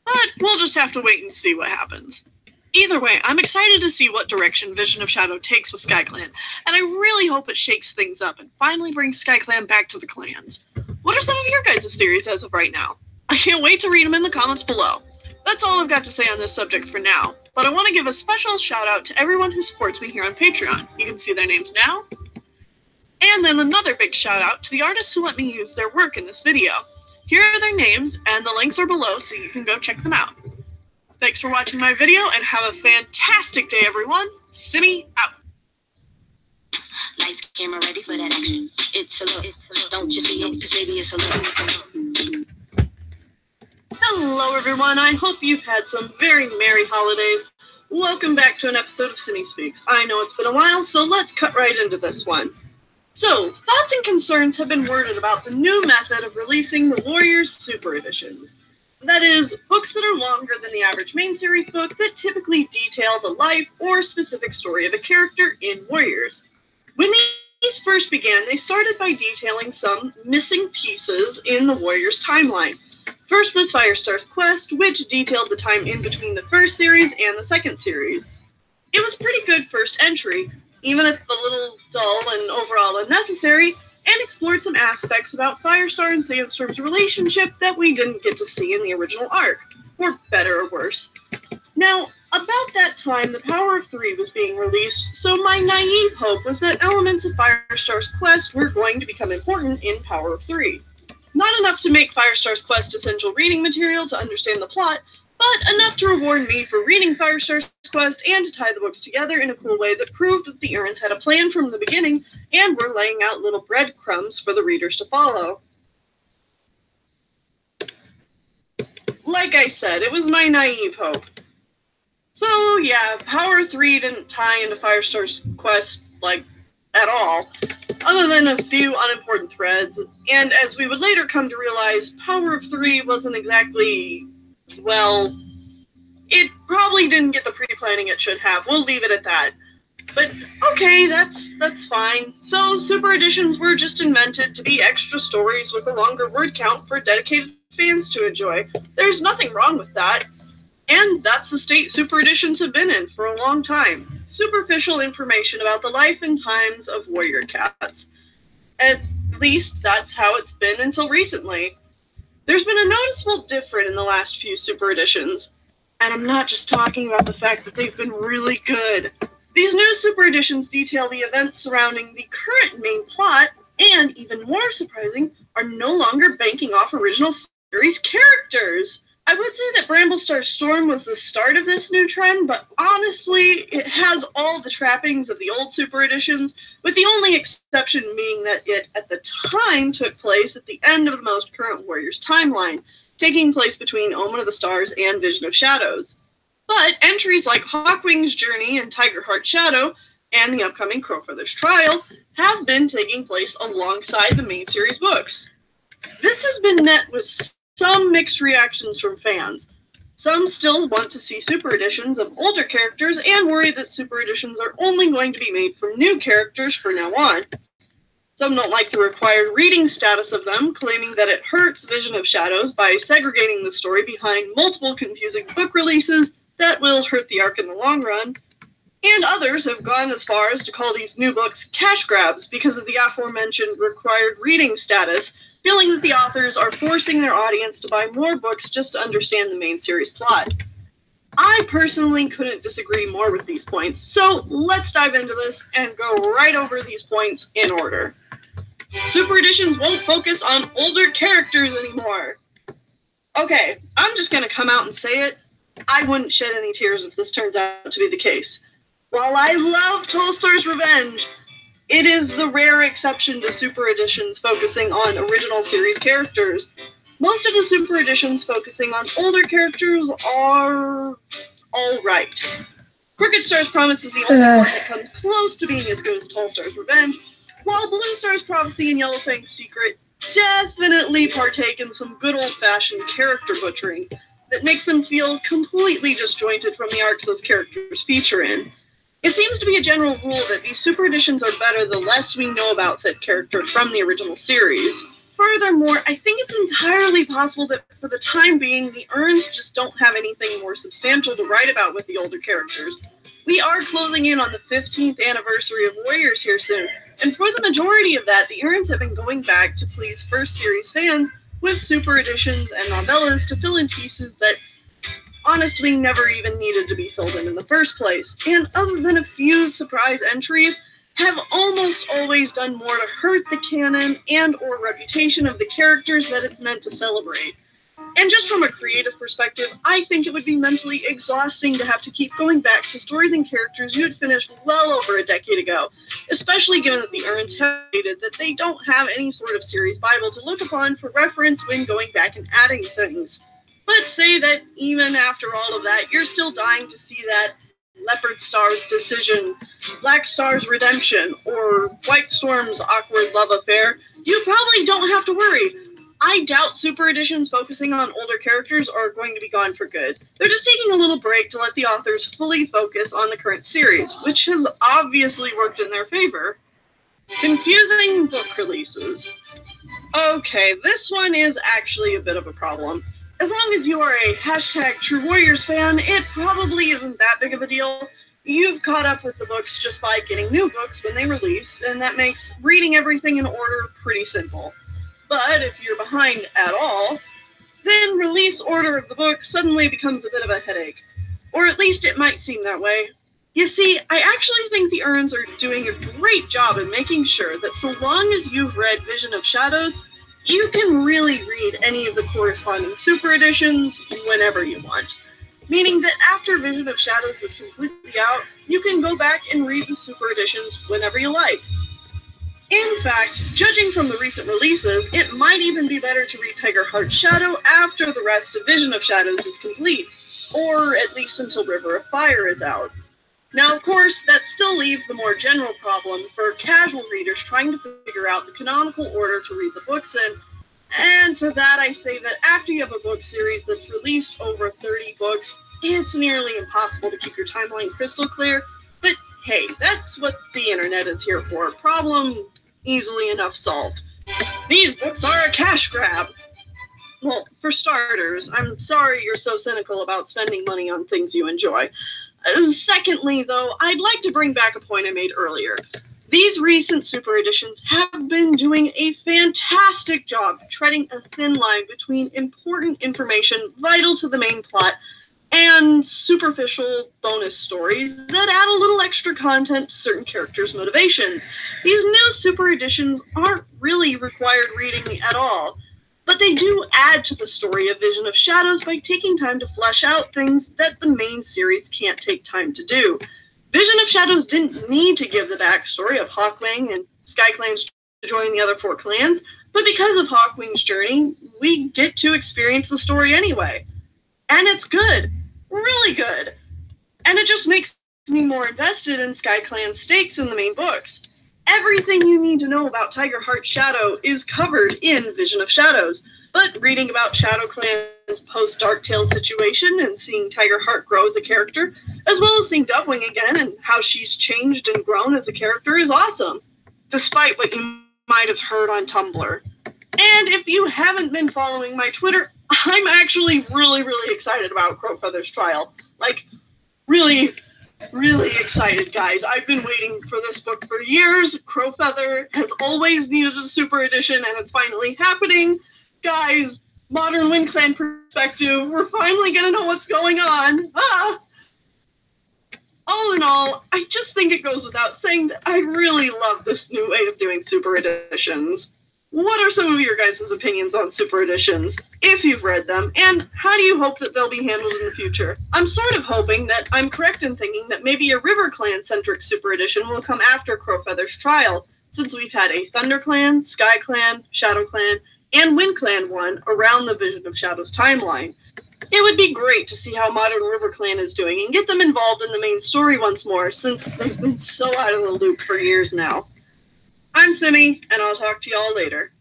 But we'll just have to wait and see what happens. Either way, I'm excited to see what direction Vision of Shadow takes with SkyClan, and I really hope it shakes things up and finally brings SkyClan back to the clans. What are some of your guys' theories as of right now? I can't wait to read them in the comments below. That's all I've got to say on this subject for now, but I want to give a special shout out to everyone who supports me here on Patreon. You can see their names now. And then another big shout out to the artists who let me use their work in this video. Here are their names, and the links are below so you can go check them out. Thanks for watching my video, and have a fantastic day, everyone. Simmy out. Lights, camera, ready for that action. It's a look. Don't you see it? Because maybe it's a look. Hello, everyone. I hope you've had some very merry holidays. Welcome back to an episode of Simmy Speaks. I know it's been a while, so let's cut right into this one. So, thoughts and concerns have been worded about the new method of releasing the Warriors Super Editions. That is, books that are longer than the average main series book that typically detail the life or specific story of a character in Warriors. When these first began, they started by detailing some missing pieces in the Warriors timeline. First was Firestar's Quest, which detailed the time in between the first series and the second series. It was a pretty good first entry, even if a little dull and overall unnecessary, and explored some aspects about Firestar and Sandstorm's relationship that we didn't get to see in the original arc, for better or worse. Now, about that time, the Power of Three was being released, so my naive hope was that elements of Firestar's Quest were going to become important in Power of Three. Not enough to make Firestar's Quest essential reading material to understand the plot, but enough to reward me for reading Firestar's Quest and to tie the books together in a cool way that proved that the Errands had a plan from the beginning and were laying out little breadcrumbs for the readers to follow. Like I said, it was my naive hope. So yeah, Power 3 didn't tie into Firestar's Quest, at all, other than a few unimportant threads, and as we would later come to realize, Power of 3 wasn't exactly, well, it probably didn't get the pre-planning it should have. We'll leave it at that. But okay, that's fine. So Super Editions were just invented to be extra stories with a longer word count for dedicated fans to enjoy. There's nothing wrong with that. And that's the state Super Editions have been in for a long time. Superficial information about the life and times of warrior cats. At least that's how it's been until recently. There's been a noticeable difference in the last few Super Editions. And I'm not just talking about the fact that they've been really good. These new Super Editions detail the events surrounding the current main plot, and even more surprising, are no longer banking off original series characters. I would say that Bramblestar Storm was the start of this new trend, but honestly, it has all the trappings of the old Super Editions, with the only exception being that it, at the time, took place at the end of the most current Warriors timeline, taking place between Omen of the Stars and Vision of Shadows. But entries like Hawkwing's Journey and Tigerheart's Shadow, and the upcoming Crowfrost Trial, have been taking place alongside the main series books. This has been met with some mixed reactions from fans. Some still want to see Super Editions of older characters and worry that Super Editions are only going to be made from new characters from now on. Some don't like the required reading status of them, claiming that it hurts Vision of Shadows by segregating the story behind multiple confusing book releases that will hurt the arc in the long run. And others have gone as far as to call these new books cash grabs because of the aforementioned required reading status, feeling that the authors are forcing their audience to buy more books just to understand the main series plot. I personally couldn't disagree more with these points, so let's dive into this and go right over these points in order. Super Editions won't focus on older characters anymore. Okay, I'm just gonna come out and say it. I wouldn't shed any tears if this turns out to be the case. While I love Tolstar's Revenge, it is the rare exception to Super Editions focusing on original series characters. Most of the Super Editions focusing on older characters are alright. Crooked Star's Promise is the only one that comes close to being as good as Tolstar's Revenge, while Blue Star's Prophecy and Yellowfang's Secret definitely partake in some good old-fashioned character butchering that makes them feel completely disjointed from the arcs those characters feature in. It seems to be a general rule that these super editions are better the less we know about said character from the original series. Furthermore, I think it's entirely possible that for the time being, the urns just don't have anything more substantial to write about with the older characters. We are closing in on the 15th anniversary of Warriors here soon, and for the majority of that, the urns have been going back to please first series fans with super editions and novellas to fill in pieces that honestly never even needed to be filled in the first place, and other than a few surprise entries, have almost always done more to hurt the canon and or reputation of the characters that it's meant to celebrate. And just from a creative perspective, I think it would be mentally exhausting to have to keep going back to stories and characters you had finished well over a decade ago, especially given that the urns have stated that they don't have any sort of series Bible to look upon for reference when going back and adding things. Let's say that even after all of that, you're still dying to see that Leopard Star's decision, Black Star's redemption, or White Storm's awkward love affair. You probably don't have to worry. I doubt super editions focusing on older characters are going to be gone for good. They're just taking a little break to let the authors fully focus on the current series, which has obviously worked in their favor. Confusing book releases. Okay, this one is actually a bit of a problem. As long as you are a #True Warriors fan, it probably isn't that big of a deal. You've caught up with the books just by getting new books when they release, and that makes reading everything in order pretty simple. But if you're behind at all, then release order of the book suddenly becomes a bit of a headache. Or at least it might seem that way. You see, I actually think the urns are doing a great job in making sure that so long as you've read Vision of Shadows, you can really read any of the corresponding super editions whenever you want. Meaning that after Vision of Shadows is completely out, you can go back and read the super editions whenever you like. In fact, judging from the recent releases, it might even be better to read Tigerheart's Shadow after the rest of Vision of Shadows is complete, or at least until River of Fire is out. Now, of course, that still leaves the more general problem for casual readers trying to figure out the canonical order to read the books in, and to that I say that after you have a book series that's released over 30 books, it's nearly impossible to keep your timeline crystal clear, but hey, that's what the internet is here for. Problem easily enough solved. These books are a cash grab! Well, for starters, I'm sorry you're so cynical about spending money on things you enjoy. Secondly, though, I'd like to bring back a point I made earlier. These recent super editions have been doing a fantastic job treading a thin line between important information vital to the main plot and superficial bonus stories that add a little extra content to certain characters' motivations. These new super editions aren't really required reading at all, but they do add to the story of Vision of Shadows by taking time to flesh out things that the main series can't take time to do. Vision of Shadows didn't need to give the backstory of Hawkwing and SkyClans to join the other 4 clans, but because of Hawkwing's journey, we get to experience the story anyway. And it's good. Really good. And it just makes me more invested in SkyClan's stakes in the main books. Everything you need to know about Tigerheart's Shadow is covered in Vision of Shadows, but reading about ShadowClan's post-Dark Tales situation and seeing Tigerheart grow as a character, as well as seeing Dovewing again and how she's changed and grown as a character is awesome, despite what you might have heard on Tumblr. And if you haven't been following my Twitter, I'm actually really excited about Crowfeather's trial. Like, really excited, guys. I've been waiting for this book for years. Crowfeather has always needed a super edition, and it's finally happening. Guys, modern Wind Clan perspective, we're finally gonna know what's going on. All in all, I just think it goes without saying that I really love this new way of doing super editions. What are some of your guys' opinions on super editions, if you've read them, and how do you hope that they'll be handled in the future? I'm sort of hoping that I'm correct in thinking that maybe a River Clan-centric super edition will come after Crowfeather's trial, since we've had a Thunder Clan, Sky Clan, Shadow Clan, and Wind Clan one around the Vision of Shadows timeline. It would be great to see how modern River Clan is doing and get them involved in the main story once more, since they've been so out of the loop for years now. I'm Simi, and I'll talk to y'all later.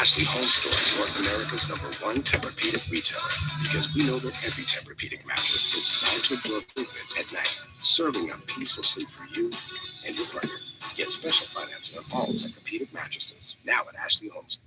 Ashley Home Store is North America's #1 Tempur-Pedic retailer because we know that every Tempur-Pedic mattress is designed to absorb movement at night, serving up peaceful sleep for you and your partner. Get special financing on all Tempur-Pedic mattresses now at Ashley Home Store.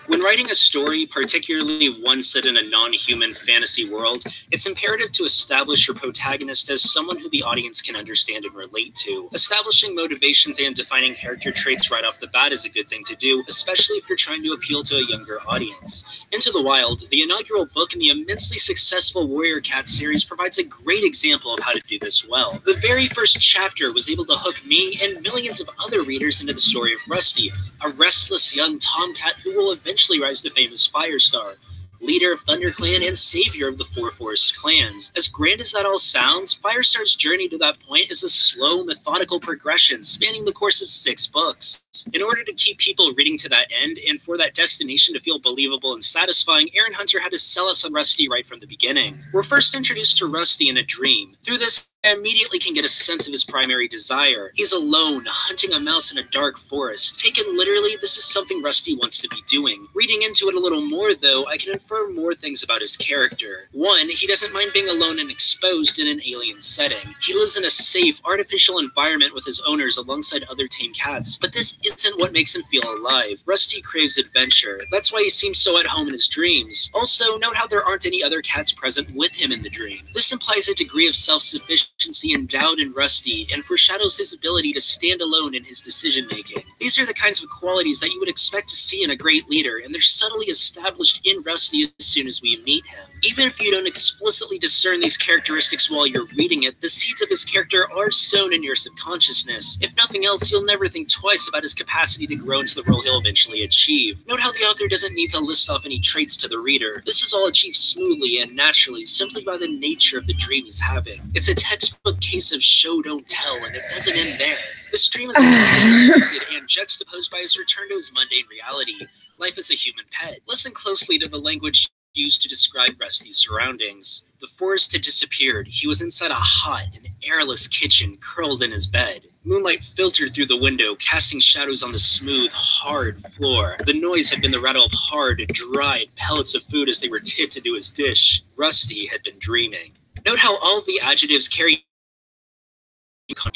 When writing a story, particularly one set in a non-human fantasy world, it's imperative to establish your protagonist as someone who the audience can understand and relate to. Establishing motivations and defining character traits right off the bat is a good thing to do, especially if you're trying to appeal to a younger audience. Into the Wild, the inaugural book in the immensely successful Warrior Cat series, provides a great example of how to do this well. The very first chapter was able to hook me and millions of other readers into the story of Rusty, a restless young tomcat who will eventually rise to fame as Firestar, leader of ThunderClan and savior of the Four Forest clans. As grand as that all sounds, Firestar's journey to that point is a slow, methodical progression spanning the course of 6 books. In order to keep people reading to that end, and for that destination to feel believable and satisfying, Aaron Hunter had to sell us on Rusty right from the beginning. We're first introduced to Rusty in a dream. Through this, I immediately can get a sense of his primary desire. He's alone, hunting a mouse in a dark forest. Taken literally, this is something Rusty wants to be doing. Reading into it a little more, though, I can infer more things about his character. 1, he doesn't mind being alone and exposed in an alien setting. He lives in a safe, artificial environment with his owners alongside other tame cats, but this isn't what makes him feel alive. Rusty craves adventure. That's why he seems so at home in his dreams. Also, note how there aren't any other cats present with him in the dream. This implies a degree of self-sufficiency endowed in Rusty and foreshadows his ability to stand alone in his decision-making. These are the kinds of qualities that you would expect to see in a great leader, and they're subtly established in Rusty as soon as we meet him. Even if you don't explicitly discern these characteristics while you're reading it, the seeds of his character are sown in your subconsciousness. If nothing else, you'll never think twice about his capacity to grow into the role he'll eventually achieve. Note how the author doesn't need to list off any traits to the reader. This is all achieved smoothly and naturally, simply by the nature of the dream he's having. It's a textbook case of show don't tell, and it doesn't end there. This dream is unexpected and juxtaposed by his return to his mundane reality, life as a human pet. Listen closely to the language used to describe Rusty's surroundings. The forest had disappeared. He was inside a hot and airless kitchen, curled in his bed. Moonlight filtered through the window, casting shadows on the smooth, hard floor. The noise had been the rattle of hard, dried pellets of food as they were tipped into his dish. Rusty had been dreaming. Note how all of the adjectives carry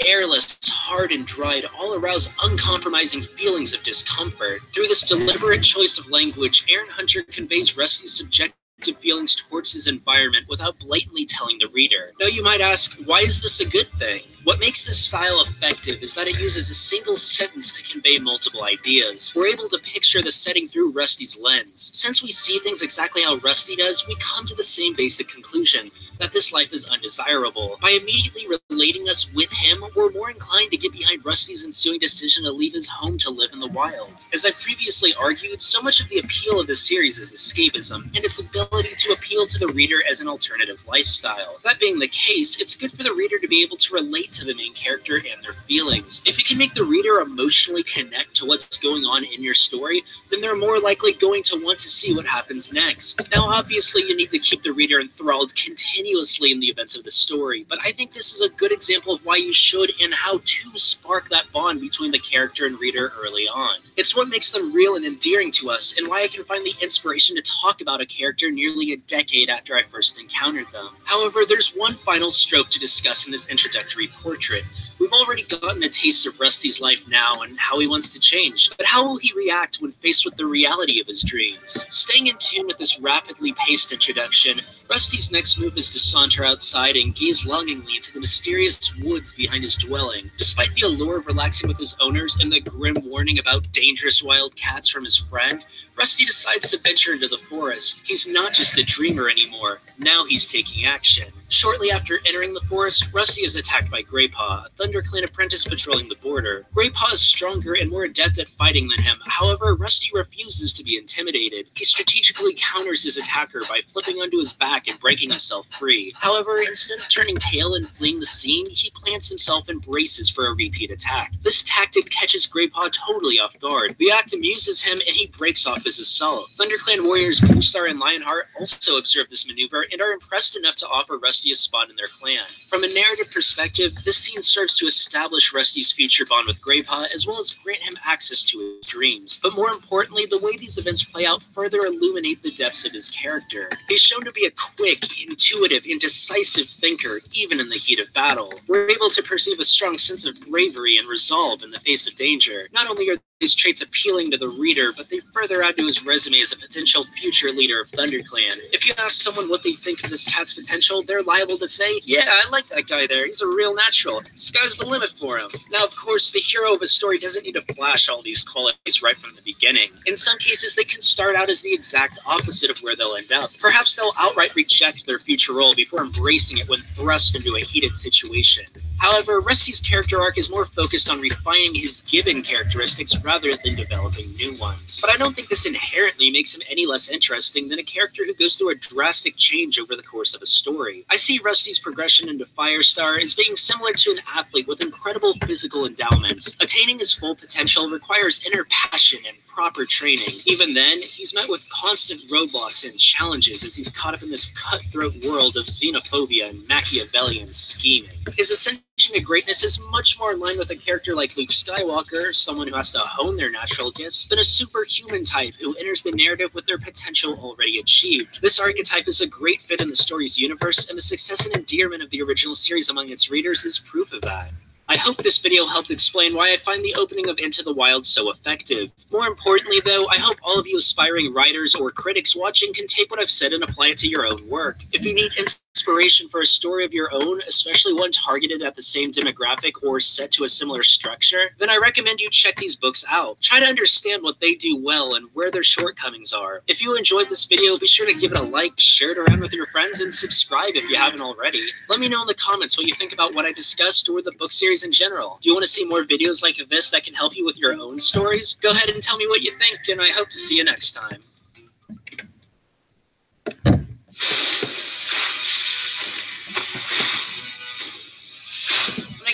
airless, hard, and dried all arouse uncompromising feelings of discomfort. Through this deliberate choice of language, Aaron Hunter conveys Rusty's subjective feelings towards his environment without blatantly telling the reader. Now you might ask, why is this a good thing? What makes this style effective is that it uses a single sentence to convey multiple ideas. We're able to picture the setting through Rusty's lens. Since we see things exactly how Rusty does, we come to the same basic conclusion, that this life is undesirable. By immediately relating us with him, we're more inclined to get behind Rusty's ensuing decision to leave his home to live in the wild. As I previously argued, so much of the appeal of this series is escapism, and its ability to appeal to the reader as an alternative lifestyle. That being the case, it's good for the reader to be able to relate to the main character and their feelings. If you can make the reader emotionally connect to what's going on in your story, then they're more likely going to want to see what happens next. Now, obviously, you need to keep the reader enthralled continuously in the events of the story, but I think this is a good example of why you should and how to spark that bond between the character and reader early on. It's what makes them real and endearing to us, and why I can find the inspiration to talk about a character nearly a decade after I first encountered them. However, there's one final stroke to discuss in this introductory portrait. We've already gotten a taste of Rusty's life now and how he wants to change, but how will he react when faced with the reality of his dreams? Staying in tune with this rapidly paced introduction, Rusty's next move is to saunter outside and gaze longingly into the mysterious woods behind his dwelling. Despite the allure of relaxing with his owners and the grim warning about dangerous wild cats from his friend, Rusty decides to venture into the forest. He's not just a dreamer anymore. Now he's taking action. Shortly after entering the forest, Rusty is attacked by Greypaw, a ThunderClan apprentice patrolling the border. Greypaw is stronger and more adept at fighting than him. However, Rusty refuses to be intimidated. He strategically counters his attacker by flipping onto his back and breaking himself free. However, instead of turning tail and fleeing the scene, he plants himself and braces for a repeat attack. This tactic catches Greypaw totally off guard. The act amuses him and he breaks off his assault. ThunderClan warriors Bullstar and Lionheart also observe this maneuver and are impressed enough to offer Rusty Rusty a spot in their clan. From a narrative perspective, this scene serves to establish Rusty's future bond with Greypaw, as well as grant him access to his dreams. But more importantly, the way these events play out further illuminate the depths of his character. He's shown to be a quick, intuitive, and decisive thinker, even in the heat of battle. We're able to perceive a strong sense of bravery and resolve in the face of danger. Not only are these traits appealing to the reader, but they further add to his resume as a potential future leader of ThunderClan. If you ask someone what they think of this cat's potential, they're liable to say, "Yeah, I like that guy there. He's a real natural. Sky's the limit for him." Now, of course, the hero of a story doesn't need to flash all these qualities right from the beginning. In some cases, they can start out as the exact opposite of where they'll end up. Perhaps they'll outright reject their future role before embracing it when thrust into a heated situation. However, Rusty's character arc is more focused on refining his given characteristics rather than developing new ones. But I don't think this inherently makes him any less interesting than a character who goes through a drastic change over the course of a story. I see Rusty's progression into Firestar as being similar to an athlete with incredible physical endowments. Attaining his full potential requires inner passion and proper training. Even then, he's met with constant roadblocks and challenges as he's caught up in this cutthroat world of xenophobia and Machiavellian scheming. His ascension to greatness is much more in line with a character like Luke Skywalker, someone who has to hone their natural gifts, than a superhuman type who enters the narrative with their potential already achieved. This archetype is a great fit in the story's universe, and the success and endearment of the original series among its readers is proof of that. I hope this video helped explain why I find the opening of Into the Wild so effective. More importantly, though, I hope all of you aspiring writers or critics watching can take what I've said and apply it to your own work. If you need inspiration for a story of your own, especially one targeted at the same demographic or set to a similar structure, then I recommend you check these books out. Try to understand what they do well and where their shortcomings are. If you enjoyed this video, be sure to give it a like, share it around with your friends, and subscribe if you haven't already. Let me know in the comments what you think about what I discussed or the book series in general. Do you want to see more videos like this that can help you with your own stories? Go ahead and tell me what you think, and I hope to see you next time.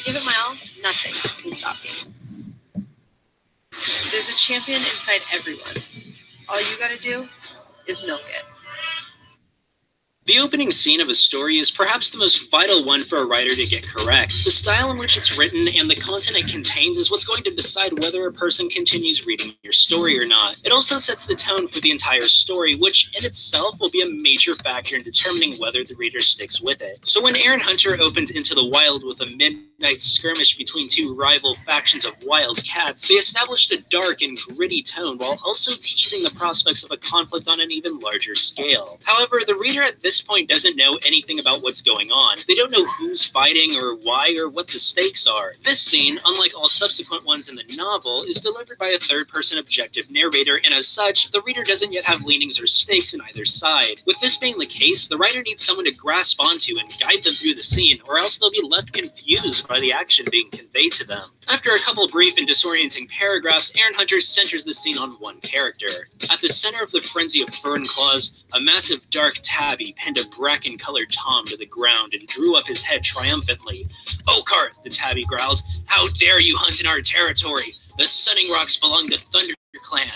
Give it my all, nothing can stop me. There's a champion inside everyone. All you gotta do is milk it. The opening scene of a story is perhaps the most vital one for a writer to get correct. The style in which it's written and the content it contains is what's going to decide whether a person continues reading your story or not. It also sets the tone for the entire story, which in itself will be a major factor in determining whether the reader sticks with it. So when Aaron Hunter opened Into the Wild with a midnight skirmish between two rival factions of wild cats, they established a dark and gritty tone while also teasing the prospects of a conflict on an even larger scale. However, the reader at this point doesn't know anything about what's going on. They don't know who's fighting or why or what the stakes are. This scene, unlike all subsequent ones in the novel, is delivered by a third-person objective narrator, and as such, the reader doesn't yet have leanings or stakes in either side. With this being the case, the writer needs someone to grasp onto and guide them through the scene, or else they'll be left confused by the action being conveyed to them. After a couple brief and disorienting paragraphs, Aaron Hunter centers the scene on one character. At the center of the frenzy of fern claws, a massive dark tabby pinned a bracken-colored Tom to the ground and drew up his head triumphantly. "Oakheart," the tabby growled, "how dare you hunt in our territory? The Sunning Rocks belong to ThunderClan.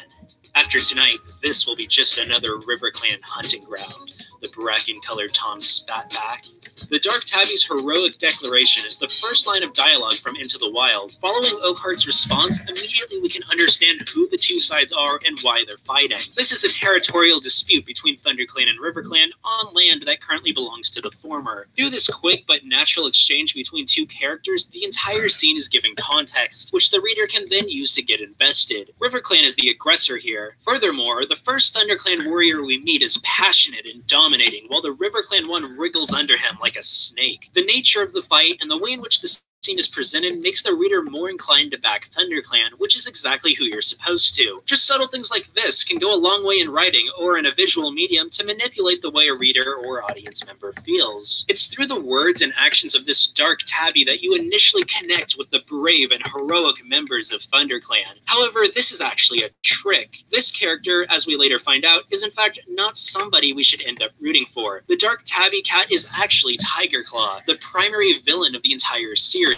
After tonight, this will be just another RiverClan hunting ground." The bracken-colored Tom spat back. The Dark Tabby's heroic declaration is the first line of dialogue from Into the Wild. Following Oakheart's response, immediately we can understand who the two sides are and why they're fighting. This is a territorial dispute between ThunderClan and RiverClan on land that currently belongs to the former. Through this quick but natural exchange between two characters, the entire scene is given context, which the reader can then use to get invested. RiverClan is the aggressor here. Furthermore, the first ThunderClan warrior we meet is passionate and dominating, while the RiverClan one wriggles under him like a snake. The nature of the fight and the way in which the scene is presented makes the reader more inclined to back ThunderClan, which is exactly who you're supposed to. Just subtle things like this can go a long way in writing or in a visual medium to manipulate the way a reader or audience member feels. It's through the words and actions of this dark tabby that you initially connect with the brave and heroic members of ThunderClan. However, this is actually a trick. This character, as we later find out, is in fact not somebody we should end up rooting for. The dark tabby cat is actually Tigerclaw, the primary villain of the entire series.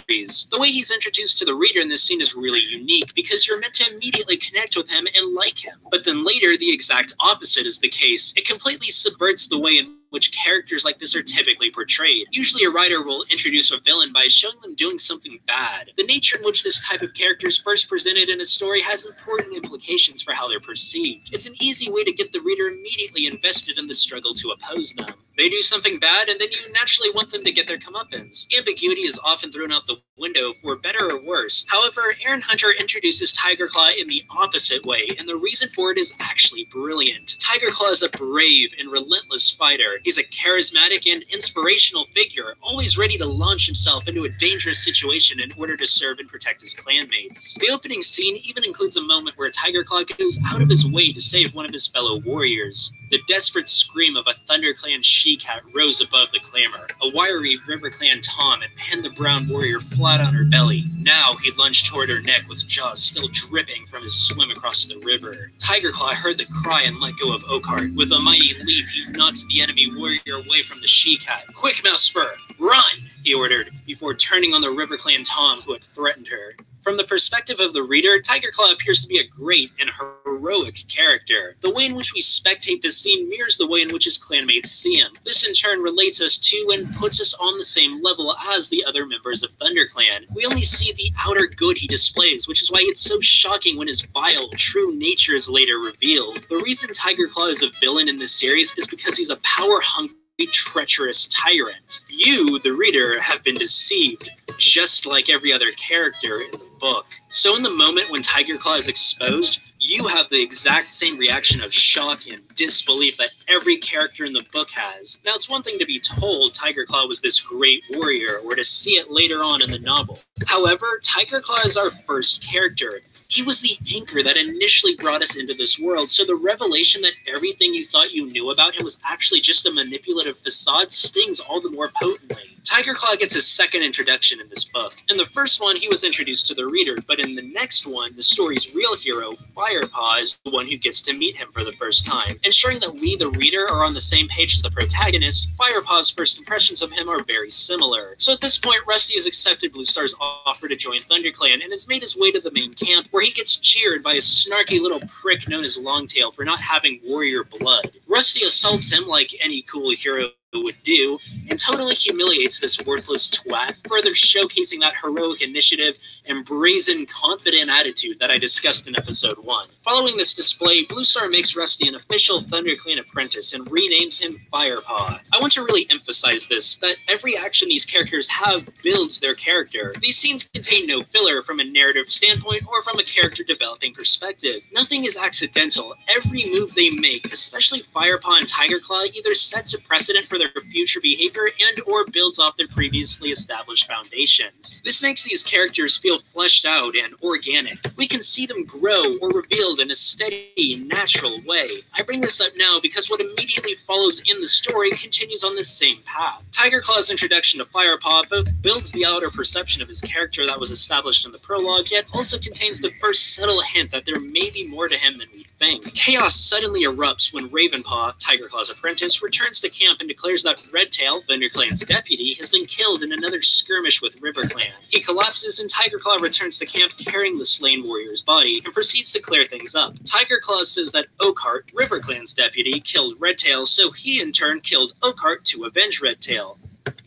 The way he's introduced to the reader in this scene is really unique because you're meant to immediately connect with him and like him. But then later, the exact opposite is the case. It completely subverts the way in which characters like this are typically portrayed. Usually a writer will introduce a villain by showing them doing something bad. The nature in which this type of character is first presented in a story has important implications for how they're perceived. It's an easy way to get the reader immediately invested in the struggle to oppose them. They do something bad, and then you naturally want them to get their comeuppance. Ambiguity is often thrown out the window for better or worse. However, Aaron Hunter introduces Tigerclaw in the opposite way, and the reason for it is actually brilliant. Tigerclaw is a brave and relentless fighter. He's a charismatic and inspirational figure, always ready to launch himself into a dangerous situation in order to serve and protect his clanmates. The opening scene even includes a moment where Tigerclaw goes out of his way to save one of his fellow warriors. The desperate scream of a ThunderClan she-cat rose above the clamor. A wiry RiverClan Tom had pinned the brown warrior flat on her belly. Now he lunged toward her neck with jaws still dripping from his swim across the river. Tigerclaw heard the cry and let go of Oakhart. With a mighty leap, he knocked the enemy warrior away from the she-cat. "Quick, Mousespur, run!" he ordered, before turning on the RiverClan Tom who had threatened her. From the perspective of the reader, Tigerclaw appears to be a great and heroic character. The way in which we spectate this scene mirrors the way in which his clanmates see him. This in turn relates us to and puts us on the same level as the other members of ThunderClan. We only see the outer good he displays, which is why it's so shocking when his vile, true nature is later revealed. The reason Tigerclaw is a villain in this series is because he's a power-hungry, treacherous tyrant. You, the reader, have been deceived, just like every other character in the book. So in the moment when Tigerclaw is exposed, you have the exact same reaction of shock and disbelief that every character in the book has. Now, it's one thing to be told Tigerclaw was this great warrior, or to see it later on in the novel. However, Tigerclaw is our first character. He was the anchor that initially brought us into this world, so the revelation that everything you thought you knew about him was actually just a manipulative facade stings all the more potently. Tigerclaw gets his second introduction in this book. In the first one, he was introduced to the reader, but in the next one, the story's real hero, Firepaw, is the one who gets to meet him for the first time. Ensuring that we, the reader, are on the same page as the protagonist, Firepaw's first impressions of him are very similar. So at this point, Rusty has accepted Bluestar's offer to join ThunderClan and has made his way to the main camp, where he gets jeered by a snarky little prick known as Longtail for not having warrior blood. Rusty assaults him like any cool hero would do, and totally humiliates this worthless twat, further showcasing that heroic initiative and brazen, confident attitude that I discussed in episode 1. Following this display, Bluestar makes Rusty an official ThunderClan apprentice and renames him Firepaw. I want to really emphasize this, that every action these characters have builds their character. These scenes contain no filler from a narrative standpoint or from a character developing perspective. Nothing is accidental. Every move they make, especially Firepaw and Tigerclaw, either sets a precedent for their future behavior and or builds off their previously established foundations. This makes these characters feel fleshed out and organic. We can see them grow or revealed in a steady, natural way. I bring this up now because what immediately follows in the story continues on this same path. Tigerclaw's introduction to Firepaw both builds the outer perception of his character that was established in the prologue, yet also contains the first subtle hint that there may be more to him than we think. Chaos suddenly erupts when Ravenpaw, Tigerclaw's apprentice, returns to camp and declares that Redtail, ThunderClan's deputy, has been killed in another skirmish with RiverClan. He collapses and Tigerclaw returns to camp carrying the slain warrior's body and proceeds to clear things up. Tigerclaw says that Oakhart, RiverClan's deputy, killed Redtail, so he in turn killed Oakhart to avenge Redtail.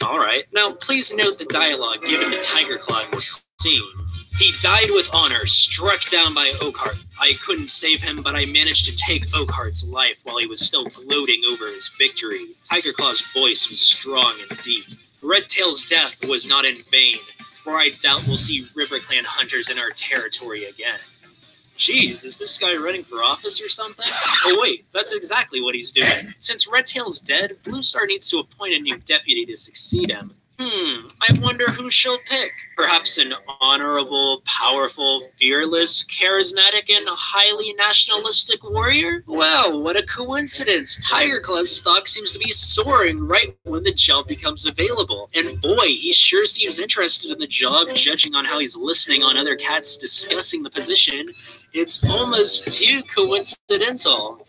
Alright, now please note the dialogue given to Tigerclaw in this scene. He died with honor, struck down by Oakhart. I couldn't save him, but I managed to take Oakhart's life while he was still gloating over his victory. Tigerclaw's voice was strong and deep. Redtail's death was not in vain, for I doubt we'll see RiverClan hunters in our territory again. Jeez, is this guy running for office or something? Oh wait, that's exactly what he's doing. Since Redtail's dead, Bluestar needs to appoint a new deputy to succeed him. I wonder who she'll pick. Perhaps an honorable, powerful, fearless, charismatic, and highly nationalistic warrior? Well, what a coincidence. Tigerclaw's stock seems to be soaring right when the job becomes available. And boy, he sure seems interested in the job, judging on how he's listening on other cats discussing the position. It's almost too coincidental.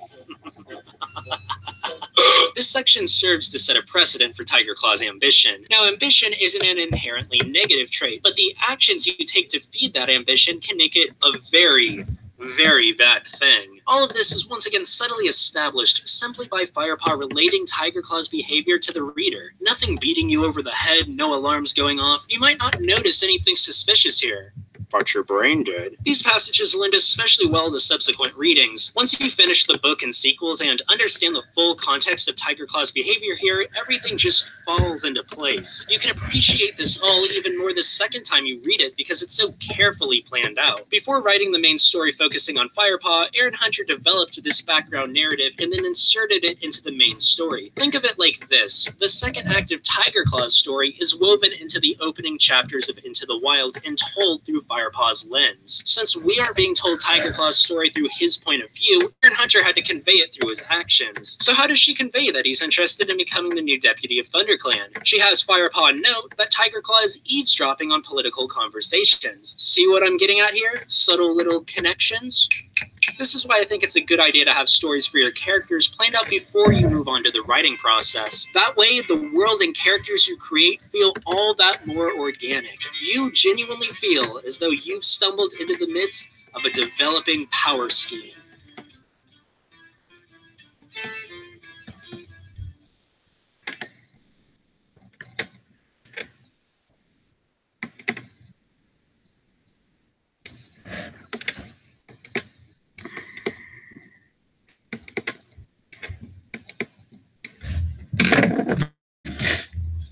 This section serves to set a precedent for Tigerclaw's ambition. Now, ambition isn't an inherently negative trait, but the actions you take to feed that ambition can make it a very, very bad thing. All of this is once again subtly established simply by Firepaw relating Tiger Claw's behavior to the reader. Nothing beating you over the head, no alarms going off. You might not notice anything suspicious here, but your brain did. These passages lend especially well to subsequent readings. Once you finish the book and sequels and understand the full context of Tiger Claw's behavior here, everything just falls into place. You can appreciate this all even more the second time you read it because it's so carefully planned out. Before writing the main story focusing on Firepaw, Aaron Hunter developed this background narrative and then inserted it into the main story. Think of it like this. The second act of Tiger Claw's story is woven into the opening chapters of Into the Wild and told through Firepaw's lens. Since we are being told Tiger Claw's story through his point of view, Aaron Hunter had to convey it through his actions. So how does she convey that he's interested in becoming the new deputy of ThunderClan? She has Firepaw note that Tiger Claw is eavesdropping on political conversations. See what I'm getting at here? Subtle little connections? This is why I think it's a good idea to have stories for your characters planned out before you move on to the writing process. That way, the world and characters you create feel all that more organic. You genuinely feel as though you've stumbled into the midst of a developing power scheme.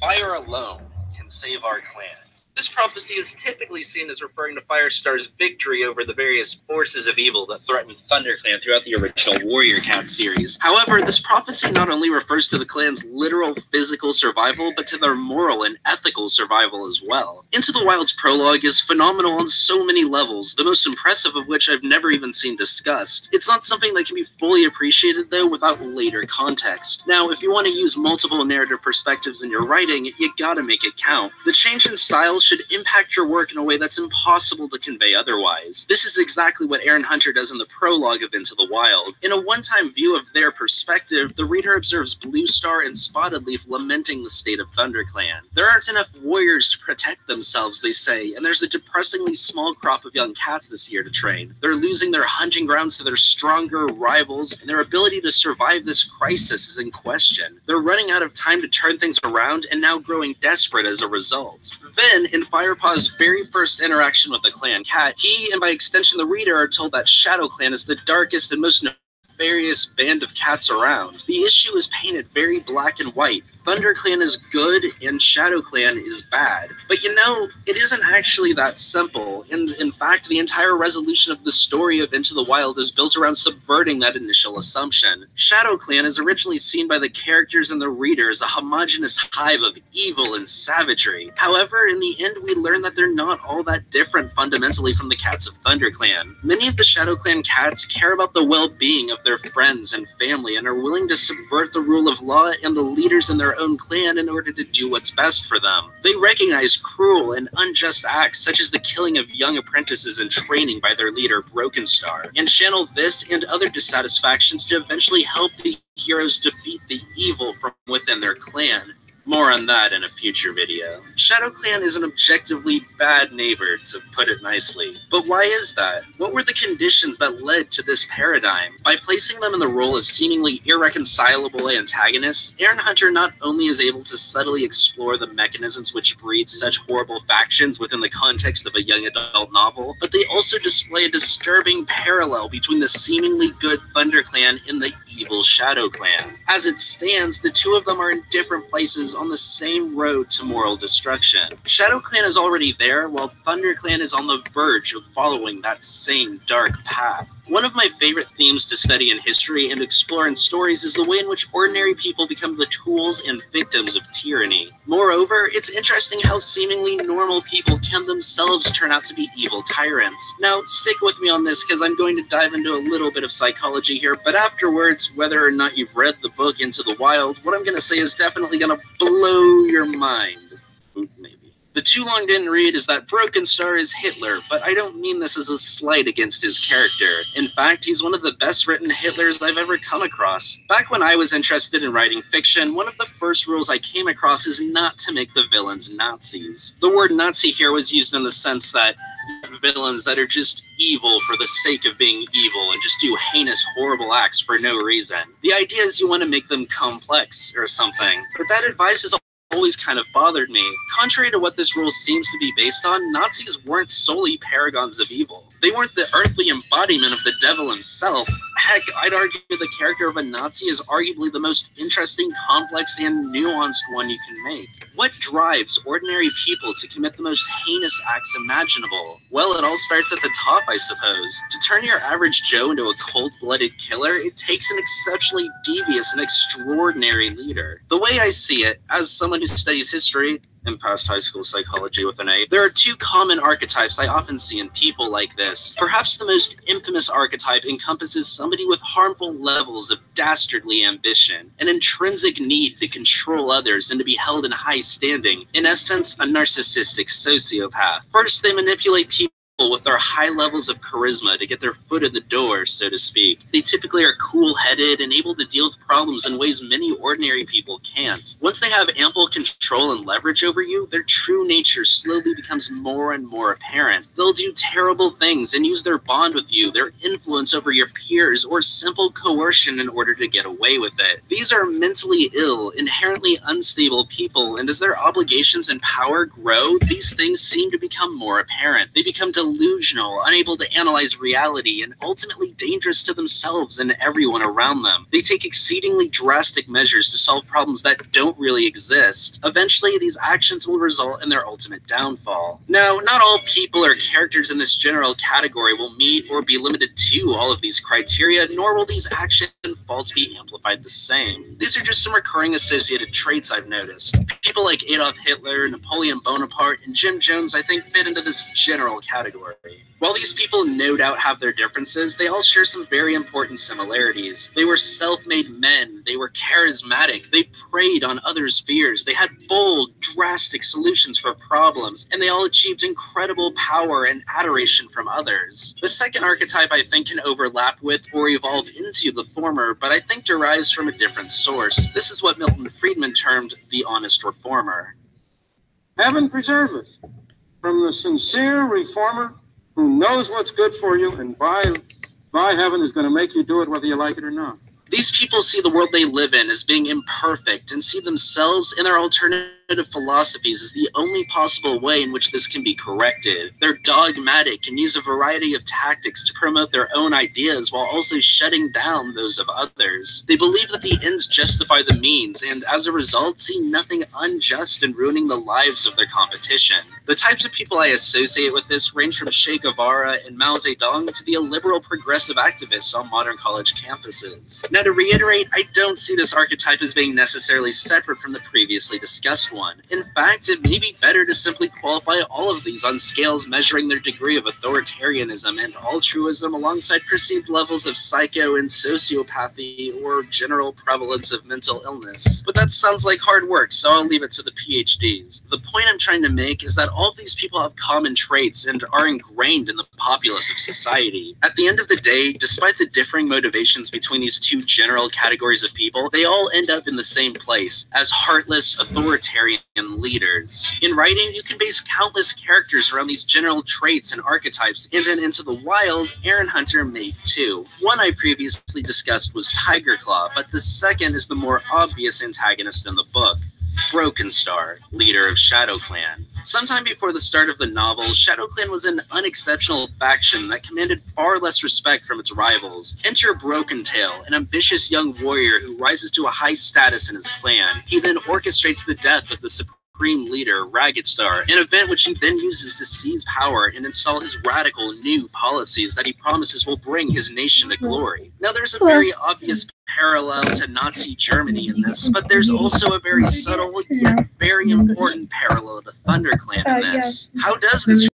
Fire alone can save our clan. This prophecy is typically seen as referring to Firestar's victory over the various forces of evil that threatened ThunderClan throughout the original Warrior Cat series. However, this prophecy not only refers to the clan's literal physical survival, but to their moral and ethical survival as well. Into the Wild's prologue is phenomenal on so many levels, the most impressive of which I've never even seen discussed. It's not something that can be fully appreciated, though, without later context. Now, if you want to use multiple narrative perspectives in your writing, you gotta make it count. The change in style should impact your work in a way that's impossible to convey otherwise. This is exactly what Aaron Hunter does in the prologue of Into the Wild. In a one-time view of their perspective, the reader observes Blue Star and Spotted Leaf lamenting the state of ThunderClan. There aren't enough warriors to protect themselves, they say, and there's a depressingly small crop of young cats this year to train. They're losing their hunting grounds to their stronger rivals, and their ability to survive this crisis is in question. They're running out of time to turn things around and now growing desperate as a result. Then, in Firepaw's very first interaction with the clan cat, he, and by extension the reader, are told that ShadowClan is the darkest and most nefarious band of cats around. The issue is painted very black and white. ThunderClan is good and ShadowClan is bad. But you know, it isn't actually that simple, and in fact, the entire resolution of the story of Into the Wild is built around subverting that initial assumption. ShadowClan is originally seen by the characters and the reader as a homogeneous hive of evil and savagery. However, in the end, we learn that they're not all that different fundamentally from the cats of ThunderClan. Many of the ShadowClan cats care about the well-being of their friends and family and are willing to subvert the rule of law and the leaders in their own clan in order to do what's best for them. They recognize cruel and unjust acts such as the killing of young apprentices in training by their leader Broken Star, and channel this and other dissatisfactions to eventually help the heroes defeat the evil from within their clan. More on that in a future video. ShadowClan is an objectively bad neighbor, to put it nicely. But why is that? What were the conditions that led to this paradigm? By placing them in the role of seemingly irreconcilable antagonists, Aaron Hunter not only is able to subtly explore the mechanisms which breed such horrible factions within the context of a young adult novel, but they also display a disturbing parallel between the seemingly good ThunderClan and the evil ShadowClan. As it stands, the two of them are in different places on the same road to moral destruction. ShadowClan is already there, while ThunderClan is on the verge of following that same dark path. One of my favorite themes to study in history and explore in stories is the way in which ordinary people become the tools and victims of tyranny. Moreover, it's interesting how seemingly normal people can themselves turn out to be evil tyrants. Now, stick with me on this because I'm going to dive into a little bit of psychology here, but afterwards, whether or not you've read the book Into the Wild, what I'm going to say is definitely going to blow your mind. Oop, maybe. The too long didn't read is that Broken Star is Hitler, but I don't mean this as a slight against his character. In fact, he's one of the best written Hitlers I've ever come across. Back when I was interested in writing fiction, one of the first rules I came across is not to make the villains Nazis. The word Nazi here was used in the sense that villains that are just evil for the sake of being evil and just do heinous, horrible acts for no reason. The idea is you want to make them complex or something, but that advice has always kind of bothered me. Contrary to what this rule seems to be based on, Nazis weren't solely paragons of evil. They weren't the earthly embodiment of the devil himself. Heck, I'd argue the character of a Nazi is arguably the most interesting, complex, and nuanced one you can make. What drives ordinary people to commit the most heinous acts imaginable? Well, it all starts at the top, I suppose. To turn your average Joe into a cold-blooded killer, it takes an exceptionally devious and extraordinary leader. The way I see it, as someone who studies history, and passed high school psychology with an A, there are two common archetypes I often see in people like this. Perhaps the most infamous archetype encompasses somebody with harmful levels of dastardly ambition, an intrinsic need to control others and to be held in high standing, in essence, a narcissistic sociopath. First, they manipulate people with their high levels of charisma to get their foot in the door, so to speak. They typically are cool-headed and able to deal with problems in ways many ordinary people can't. Once they have ample control and leverage over you, their true nature slowly becomes more and more apparent. They'll do terrible things and use their bond with you, their influence over your peers, or simple coercion in order to get away with it. These are mentally ill, inherently unstable people, and as their obligations and power grow, these things seem to become more apparent. They become delusional, unable to analyze reality, and ultimately dangerous to themselves and everyone around them. They take exceedingly drastic measures to solve problems that don't really exist. Eventually, these actions will result in their ultimate downfall. Now, not all people or characters in this general category will meet or be limited to all of these criteria, nor will these actions and faults be amplified the same. These are just some recurring associated traits I've noticed. People like Adolf Hitler, Napoleon Bonaparte, and Jim Jones, I think, fit into this general category. While these people no doubt have their differences, they all share some very important similarities. They were self-made men, they were charismatic, they preyed on others' fears, they had bold, drastic solutions for problems, and they all achieved incredible power and adoration from others. The second archetype I think can overlap with or evolve into the former, but I think derives from a different source. This is what Milton Friedman termed the honest reformer. Heaven preserve us from the sincere reformer who knows what's good for you and by heaven is going to make you do it whether you like it or not. These people see the world they live in as being imperfect and see themselves and their alternative philosophies as the only possible way in which this can be corrected. They're dogmatic and use a variety of tactics to promote their own ideas while also shutting down those of others. They believe that the ends justify the means and, as a result, see nothing unjust in ruining the lives of their competition. The types of people I associate with this range from Che Guevara and Mao Zedong to the illiberal progressive activists on modern college campuses. Now, to reiterate, I don't see this archetype as being necessarily separate from the previously discussed one. In fact, it may be better to simply qualify all of these on scales measuring their degree of authoritarianism and altruism alongside perceived levels of psycho and sociopathy or general prevalence of mental illness. But that sounds like hard work, so I'll leave it to the PhDs. The point I'm trying to make is that all of these people have common traits and are ingrained in the populace of society. At the end of the day, despite the differing motivations between these two general categories of people, they all end up in the same place, as heartless, authoritarian leaders. In writing, you can base countless characters around these general traits and archetypes, and in Into the Wild, Aaron Hunter made two. One I previously discussed was Tigerclaw, but the second is the more obvious antagonist in the book, Broken Star, leader of Shadow Clan. Sometime before the start of the novel, Shadow Clan was an unexceptional faction that commanded far less respect from its rivals. Enter Broken Tail, an ambitious young warrior who rises to a high status in his clan. He then orchestrates the death of the supreme leader, Ragged Star, an event which he then uses to seize power and install his radical new policies that he promises will bring his nation to glory. Now, there's a very obvious parallel to Nazi Germany in this, but there's also a very subtle yet very important parallel to ThunderClan in this. How does this